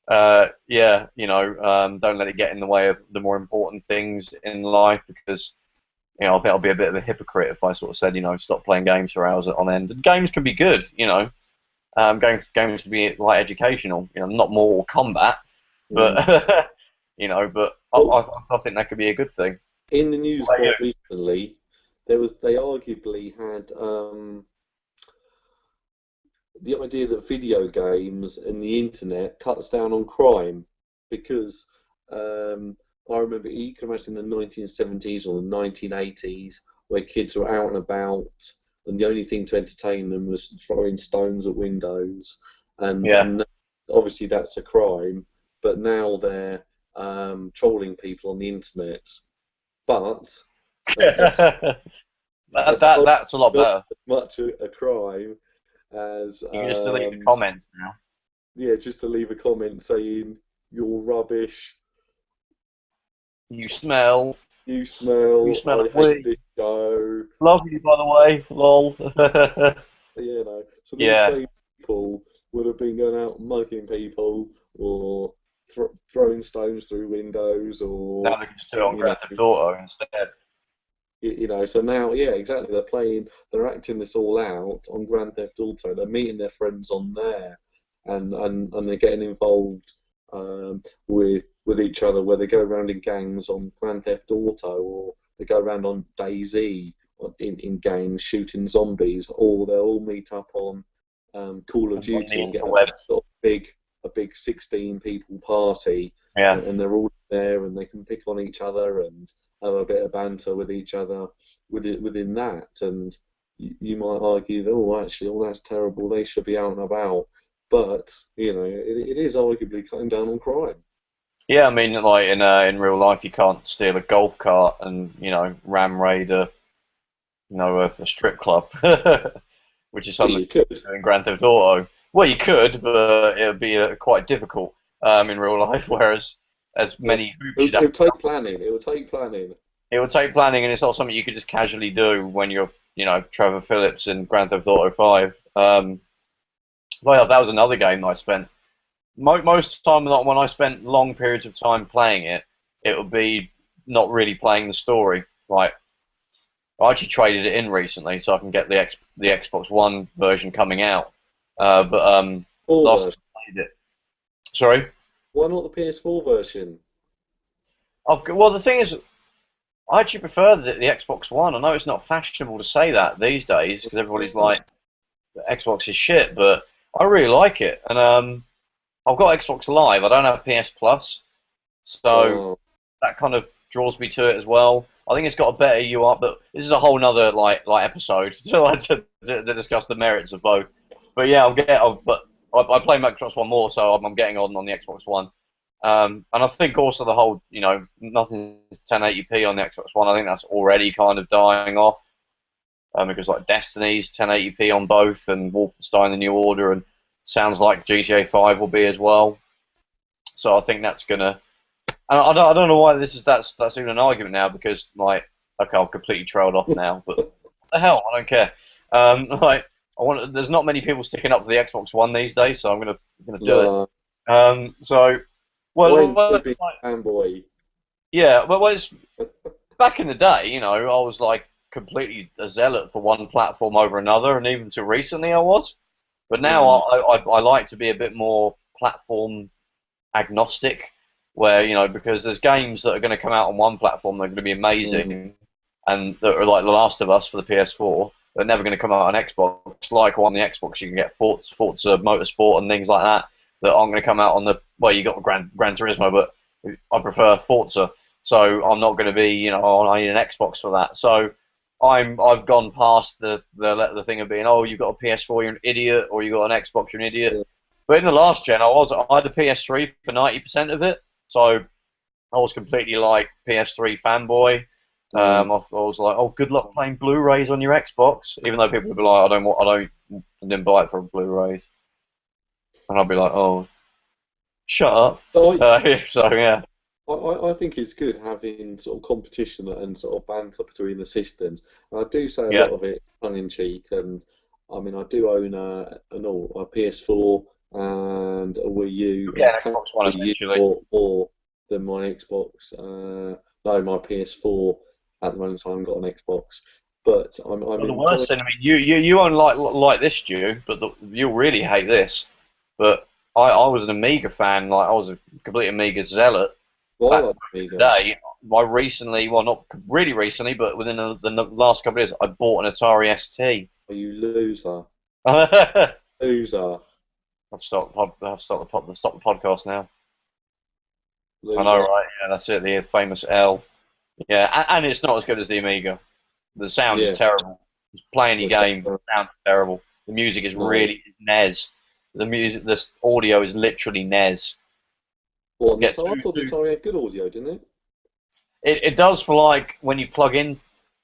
but yeah, don't let it get in the way of the more important things in life because I think I'll be a bit of a hypocrite if I sort of said stop playing games for hours on end. And games can be good, games can be like educational, not Mortal Kombat, Mm. but but Well, I think that could be a good thing. in the news What about quite you? recently, they arguably had the idea that video games and the internet cuts down on crime because I remember you can imagine in the 1970s or the 1980s where kids were out and about and the only thing to entertain them was throwing stones at windows Yeah. and obviously that's a crime, but now they're trolling people on the internet. But that's that, that's that's a lot not better. as much a crime as You can just delete the comments now. yeah, just to leave a comment saying you're rubbish, You smell. you You smell, smell I of hate weed. this show, Love you, by the way. Lol. you know. So these Yeah. same people would have been going out mugging people or throwing stones through windows Now or they can just do it on you know Grand Theft Auto instead. so now yeah exactly they're acting this all out on Grand Theft Auto. They're meeting their friends on there and they're getting involved with each other where they go around in gangs on Grand Theft Auto or they go around on DayZ in gangs shooting zombies or they'll all meet up on Call of On the Duty and get a interwebs. sort of big 16 people party Yeah. and they're all there and they can pick on each other and have a bit of banter with each other within that and you might argue that oh actually all that's terrible they should be out and about but it is arguably cutting down on crime. Yeah, I mean, like in real life, you can't steal a golf cart and ram raid a strip club, which is Well, something you could. you do in Grand Theft Auto. Well, you could, but it would be quite difficult in real life. Whereas, as Yeah. many hoops It, you'd it have, would take planning. It would take planning. it would take planning, and it's not something you could just casually do when you're, Trevor Phillips in Grand Theft Auto 5. Well, that was another game that I spent most of the time. When I spent long periods of time playing it, it would be not really playing the story. Like I actually traded it in recently so I can get the Xbox One version coming out. But Four last version. time I played it, sorry. Why not the PS4 version? Well, the thing is, I actually prefer the Xbox One. I know it's not fashionable to say that these days because everybody's like, Xbox is shit, but I really like it. And I've got Xbox Live. I don't have PS Plus, so Oh, that kind of draws me to it as well. I think it's got a better UI, but this is a whole nother like episode to discuss the merits of both. But yeah, but I play Xbox One more, so I'm getting on the Xbox One. And I think also the whole nothing 1080p on the Xbox One. I think that's already kind of dying off. because like Destiny's 1080p on both, and Wolfenstein: The New Order, and sounds like GTA 5 will be as well. So I think that's gonna. And I don't know why that's even an argument now, because like, okay, I've completely trailed off now, but what the hell, I don't care. Like, there's not many people sticking up for the Xbox One these days, so I'm gonna do it. No, So, I ain't well, a it's big like, fanboy. yeah, well, it's back in the day, I was like completely a zealot for one platform over another, and even till recently I was. But now Mm, I like to be a bit more platform agnostic, where because there's games that are going to come out on one platform that are going to be mm, amazing, and that are like The Last of Us for the PS4. They're never going to come out on Xbox. Like on the Xbox, you can get Forza Motorsport and things like that aren't going to come out on the. Well, you got Gran Turismo, but I prefer Forza, so I'm not going to be I need an Xbox for that. So I've gone past the thing of being, oh, you've got a PS4, you're an idiot, or you got an Xbox, you're an idiot. yeah. But in the last gen, I had a PS3 for 90% of it, so I was completely like PS3 fanboy. Mm. I was like, oh, good luck playing Blu-rays on your Xbox, even though people would be like, I didn't buy it for Blu-rays, and I'd be like, oh, shut up. So So yeah, I think it's good having sort of competition and sort of banter between the systems. And I do say a yeah, lot of it tongue in cheek. And I mean, I do own a PS4 and a Wii U, you'll and I get an have Xbox One a Wii U eventually. more than my Xbox. No, my PS4 at the moment. So I haven't got an Xbox, but I'm Well, the enjoying. worst thing, I mean, you won't like this, Stu, but you'll really hate this. But I was an Amiga fan, like I was a complete Amiga zealot Well, I back like in the Amiga. day. I recently, well, not really recently, but within the last couple of years, I bought an Atari ST. Are you loser? I've Loser. stop the podcast now. I know, Loser. right? Yeah, that's it. The famous L. Yeah, and it's not as good as the Amiga. The sound is Yeah. terrible. Just play any The game, same. the sound is terrible. The music is No. really NES. The audio is literally NES. What, the Get Atari? I thought the Atari had good audio, didn't it? it does for like when you plug in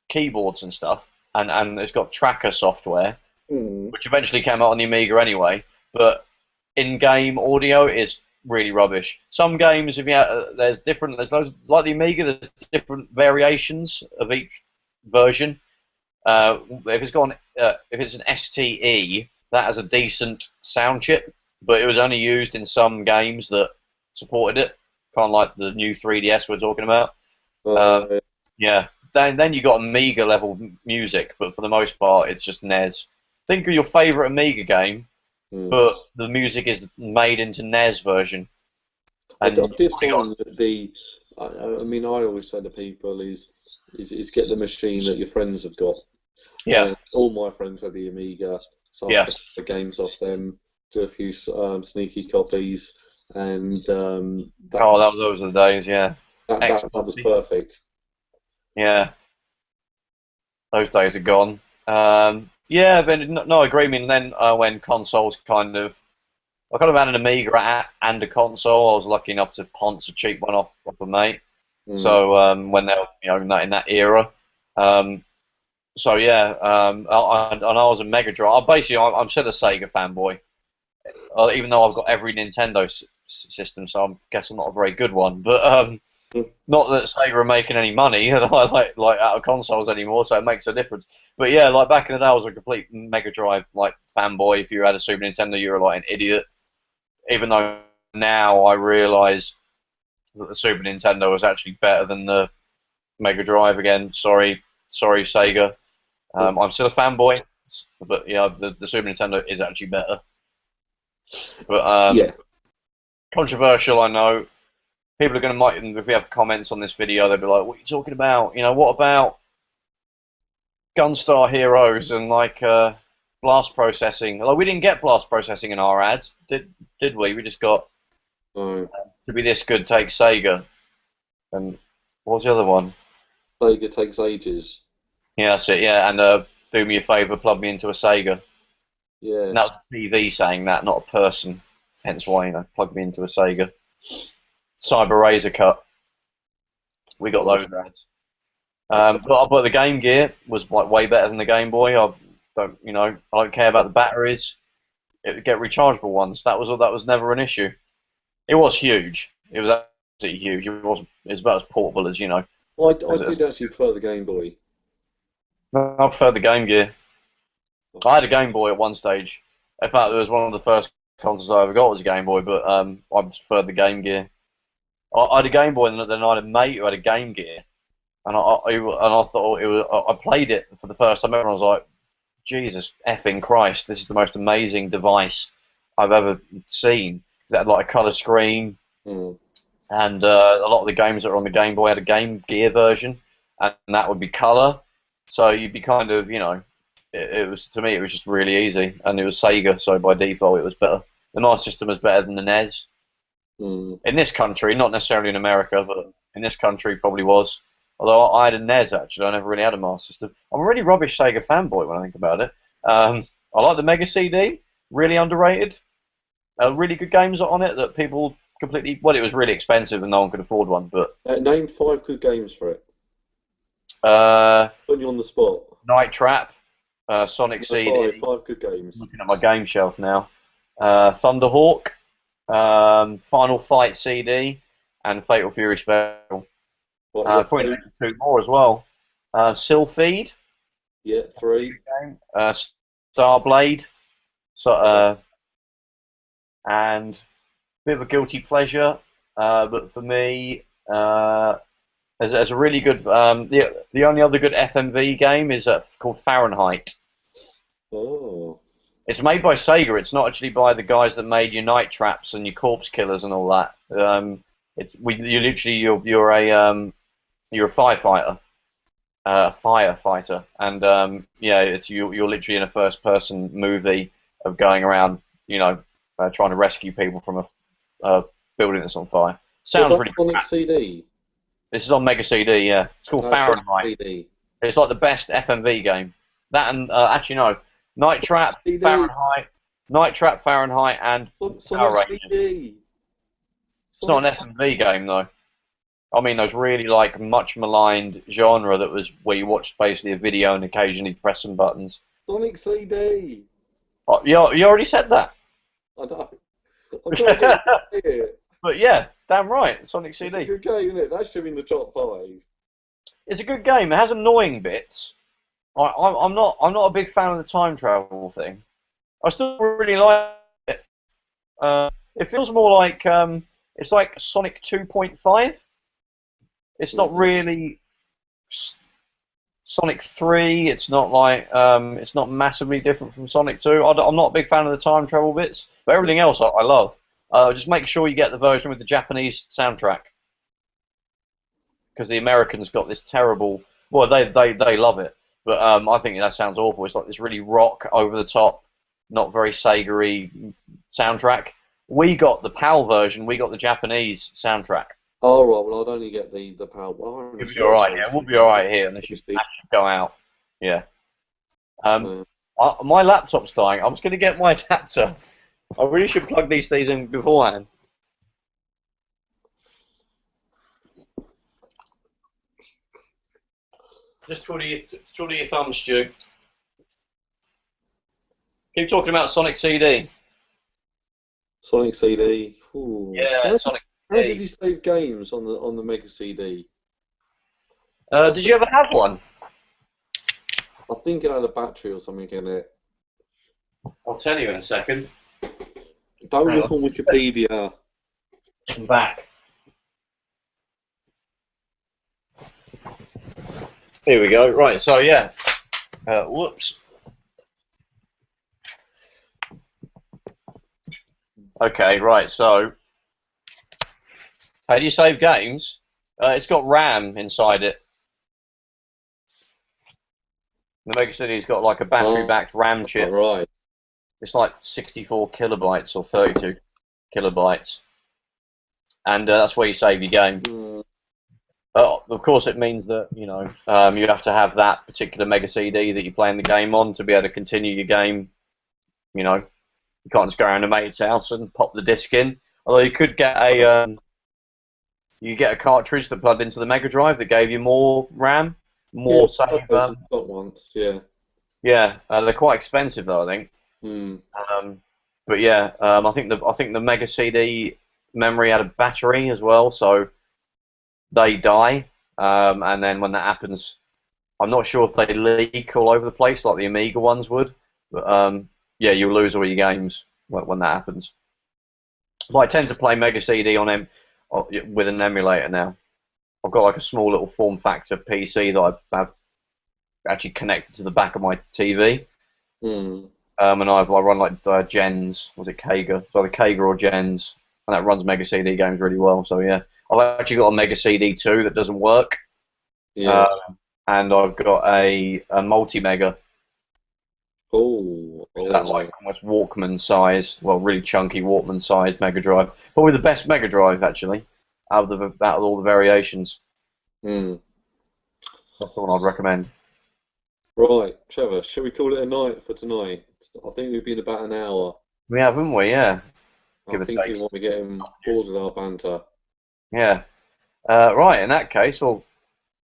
keyboards and stuff, and it's got tracker software, Mm. which eventually came out on the Amiga anyway. But in-game audio is really rubbish. Some games, if you there's loads like the Amiga. There's different variations of each version. If it's an STE, that has a decent sound chip, but it was only used in some games that supported it, kind of like the new 3DS we're talking about. Um, Uh, yeah. Then you got Amiga level music, but for the most part, it's just NES. Think of your favorite Amiga game, mm. but the music is made into NES version, I and you've did probably got find that I mean, I always say to people is get the machine that your friends have got. yeah, And all my friends had the Amiga, so I yeah. had the games off them, do a few sneaky copies, and Oh, those are the days. Yeah, that excellent. was perfect. Yeah. Those days are gone. Yeah, but no, I agree. I mean, then when consoles I kind of had an Amiga and a console. I was lucky enough to ponce a cheap one off a mate. Mm. So when they were, in that era. Um, so yeah, and I was a Mega Drive. I'm still a Sega fanboy, even though I've got every Nintendo system. So I guess I'm not a very good one, but not that Sega are making any money like out of consoles anymore, so it makes a difference. But yeah, like back in the day, I was a complete Mega Drive like fanboy. If you had a Super Nintendo, you were like an idiot. Even though now I realise that the Super Nintendo was actually better than the Mega Drive. Again, sorry Sega. I'm still a fanboy, but yeah, the Super Nintendo is actually better. But Yeah. controversial, I know. People are going to might if we have comments on this video, they'll be like, "What are you talking about? What about Gunstar Heroes and like blast processing?" Like we didn't get blast processing in our ads, did we? We just got No. to be this good. Take Sega, and what was the other one? Sega takes ages. Yeah, that's it. Yeah, and do me a favour, plug me into a Sega. Yeah. And that was the TV saying that, not a person. Hence why plug me into a Sega. Cyber Razor Cut. We got Oh, those ads. Okay. But the Game Gear was like way better than the Game Boy. I don't care about the batteries. It would get rechargeable ones. That was never an issue. It was huge. It was absolutely huge. It was about as portable as I as did actually prefer the Game Boy. I preferred the Game Gear. I had a Game Boy at one stage. In fact, it was one of the first consoles I ever got was a Game Boy, but I preferred the Game Gear. I had a Game Boy, and then I had a mate who had a Game Gear, and I thought it was. I played it for the first time ever, and I was like, Jesus effing Christ, this is the most amazing device I've ever seen. It had like a colour screen, Mm. and a lot of the games that were on the Game Boy had a Game Gear version, and that would be colour. So you'd be kind of, it was to me it was just really easy, and it was Sega, so by default it was better. The Master System was better than the NES Mm. in this country, not necessarily in America, but in this country probably was. Although I had a NES actually, I never really had a Master System. I'm a really rubbish Sega fanboy when I think about it. I like the Mega CD, really underrated. Really good games on it that people completely. Well, it was really expensive and no one could afford one, but Name 5 good games for it. uh, Putting you on the spot. Night Trap, Sonic No, five, CD. five good games. Looking at my game shelf now. Thunderhawk, Final Fight CD, and Fatal Fury Special. What you got? Probably Two? two more as well. Sylpheed Yeah, 3. game, Starblade, so, Okay. and a bit of a guilty pleasure, but for me, there's a really good. The only other good FMV game is called Fahrenheit. Oh. It's made by Sega. It's not actually by the guys that made your Night Traps and your Corpse Killers and all that. You're a firefighter, and you're literally in a first-person movie of going around, trying to rescue people from a building that's on fire. What Sounds about really Sonic crap. CD? This is on Mega CD, yeah. It's called No, Sonic Fahrenheit. CD. It's like the best FMV game. That and actually no, Night Trap, CD. Fahrenheit, Night Trap, Fahrenheit, and Sonic Power Rangers. CD. It's not Sonic an FMV game though. I mean, those really like much maligned genre that was where you watched basically a video and occasionally press some buttons. Sonic CD. Oh, you already said that. I know. I'm trying to get it. But yeah, damn right, Sonic It's a CD. good game, isn't it? That should be in the top 5. It's a good game. It has annoying bits. I'm not a big fan of the time travel thing. I still really like it. It feels more like it's like Sonic 2.5. It's not really Sonic 3. It's not like it's not massively different from Sonic 2. I'm not a big fan of the time travel bits, but everything else I love. Just make sure you get the version with the Japanese soundtrack because the Americans got this terrible. Well, they love it, but I think that sounds awful. It's like this really rock, over the top, not very Sega-y soundtrack. We got the PAL version. We got the Japanese soundtrack. Oh, right, well, I'd only get the power. Well, It'll be all right. Yeah, we'll be all right here unless you Steve. actually go out. Yeah. Uh, My laptop's dying. I'm just going to get my adapter. I really should plug these things in beforehand. Just twiddle your thumbs, Stu. Keep talking about Sonic CD. Sonic CD. Ooh. Yeah, Sonic How CD. did you save games on the Mega CD? Did you ever have one? I think it had a battery or something in it. I'll tell you in a second. Don't Hang look on Wikipedia. I'm back. Here we go. Right, so yeah. Whoops. Okay, right, so how do you save games? It's got RAM inside it. The Mega CD's got like a battery-backed RAM chip. Right. It's like 64 kilobytes or 32 kilobytes. And that's where you save your game. Mm. Of course, it means that you have to have that particular Mega CD that you're playing the game on to be able to continue your game. You can't just go around a mate's house and pop the disc in. Although you could get a cartridge that plugged into the Mega Drive that gave you more RAM. Yeah, more save. those have got once. Yeah. Yeah, they're quite expensive though, I think. Hmm. But yeah, I think the Mega CD memory had a battery as well, so they die. And then when that happens, I'm not sure if they leak all over the place like the Amiga ones would. But yeah, you'll lose all your games when that happens. But I tend to play Mega CD with an emulator now. I've got like a small little form factor PC that I have actually connected to the back of my TV. Hmm. And I run like Gens, was it Kega? So either Kega or Gens, and that runs Mega CD games really well. So yeah, I've actually got a Mega CD too that doesn't work, Yeah. uh, and I've got a multi Mega, Oh. which is that like Oh. almost Walkman size, well, really chunky Walkman sized Mega Drive. Probably the best Mega Drive actually, out of all the variations. Hmm. That's the one I'd recommend. Right, Trevor. Shall we call it a night for tonight? I think we've been about an hour. We have, haven't we? Yeah, I give or think take. you might be getting bored with our banter. Yeah. Right. In that case, well,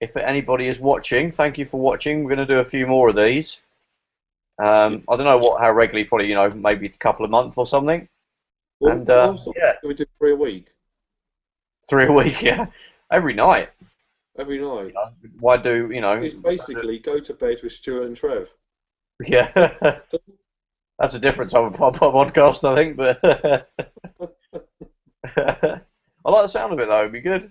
if anybody is watching, thank you for watching. We're going to do a few more of these. Yeah. I don't know how regularly, probably maybe a couple of months or something. Well, And I was yeah, going to do 3 a week, 3 a week, yeah, every night. every night. Why do It's basically go to bed with Stuart and Trev. Yeah, that's a different type of podcast, I think. But I like the sound of it though. It'd be good.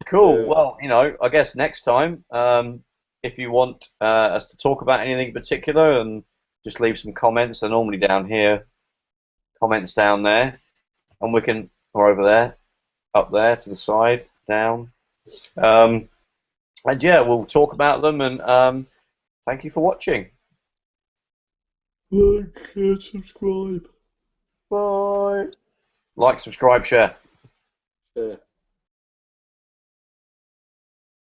Cool. Yeah. Well, I guess next time, if you want us to talk about anything in particular, and just leave some comments. They're normally down here, comments down there, and we can, or over there, up there to the side, down. Um, and yeah, we'll talk about them. And thank you for watching. Like and subscribe. Bye. Like, subscribe, share. Yeah.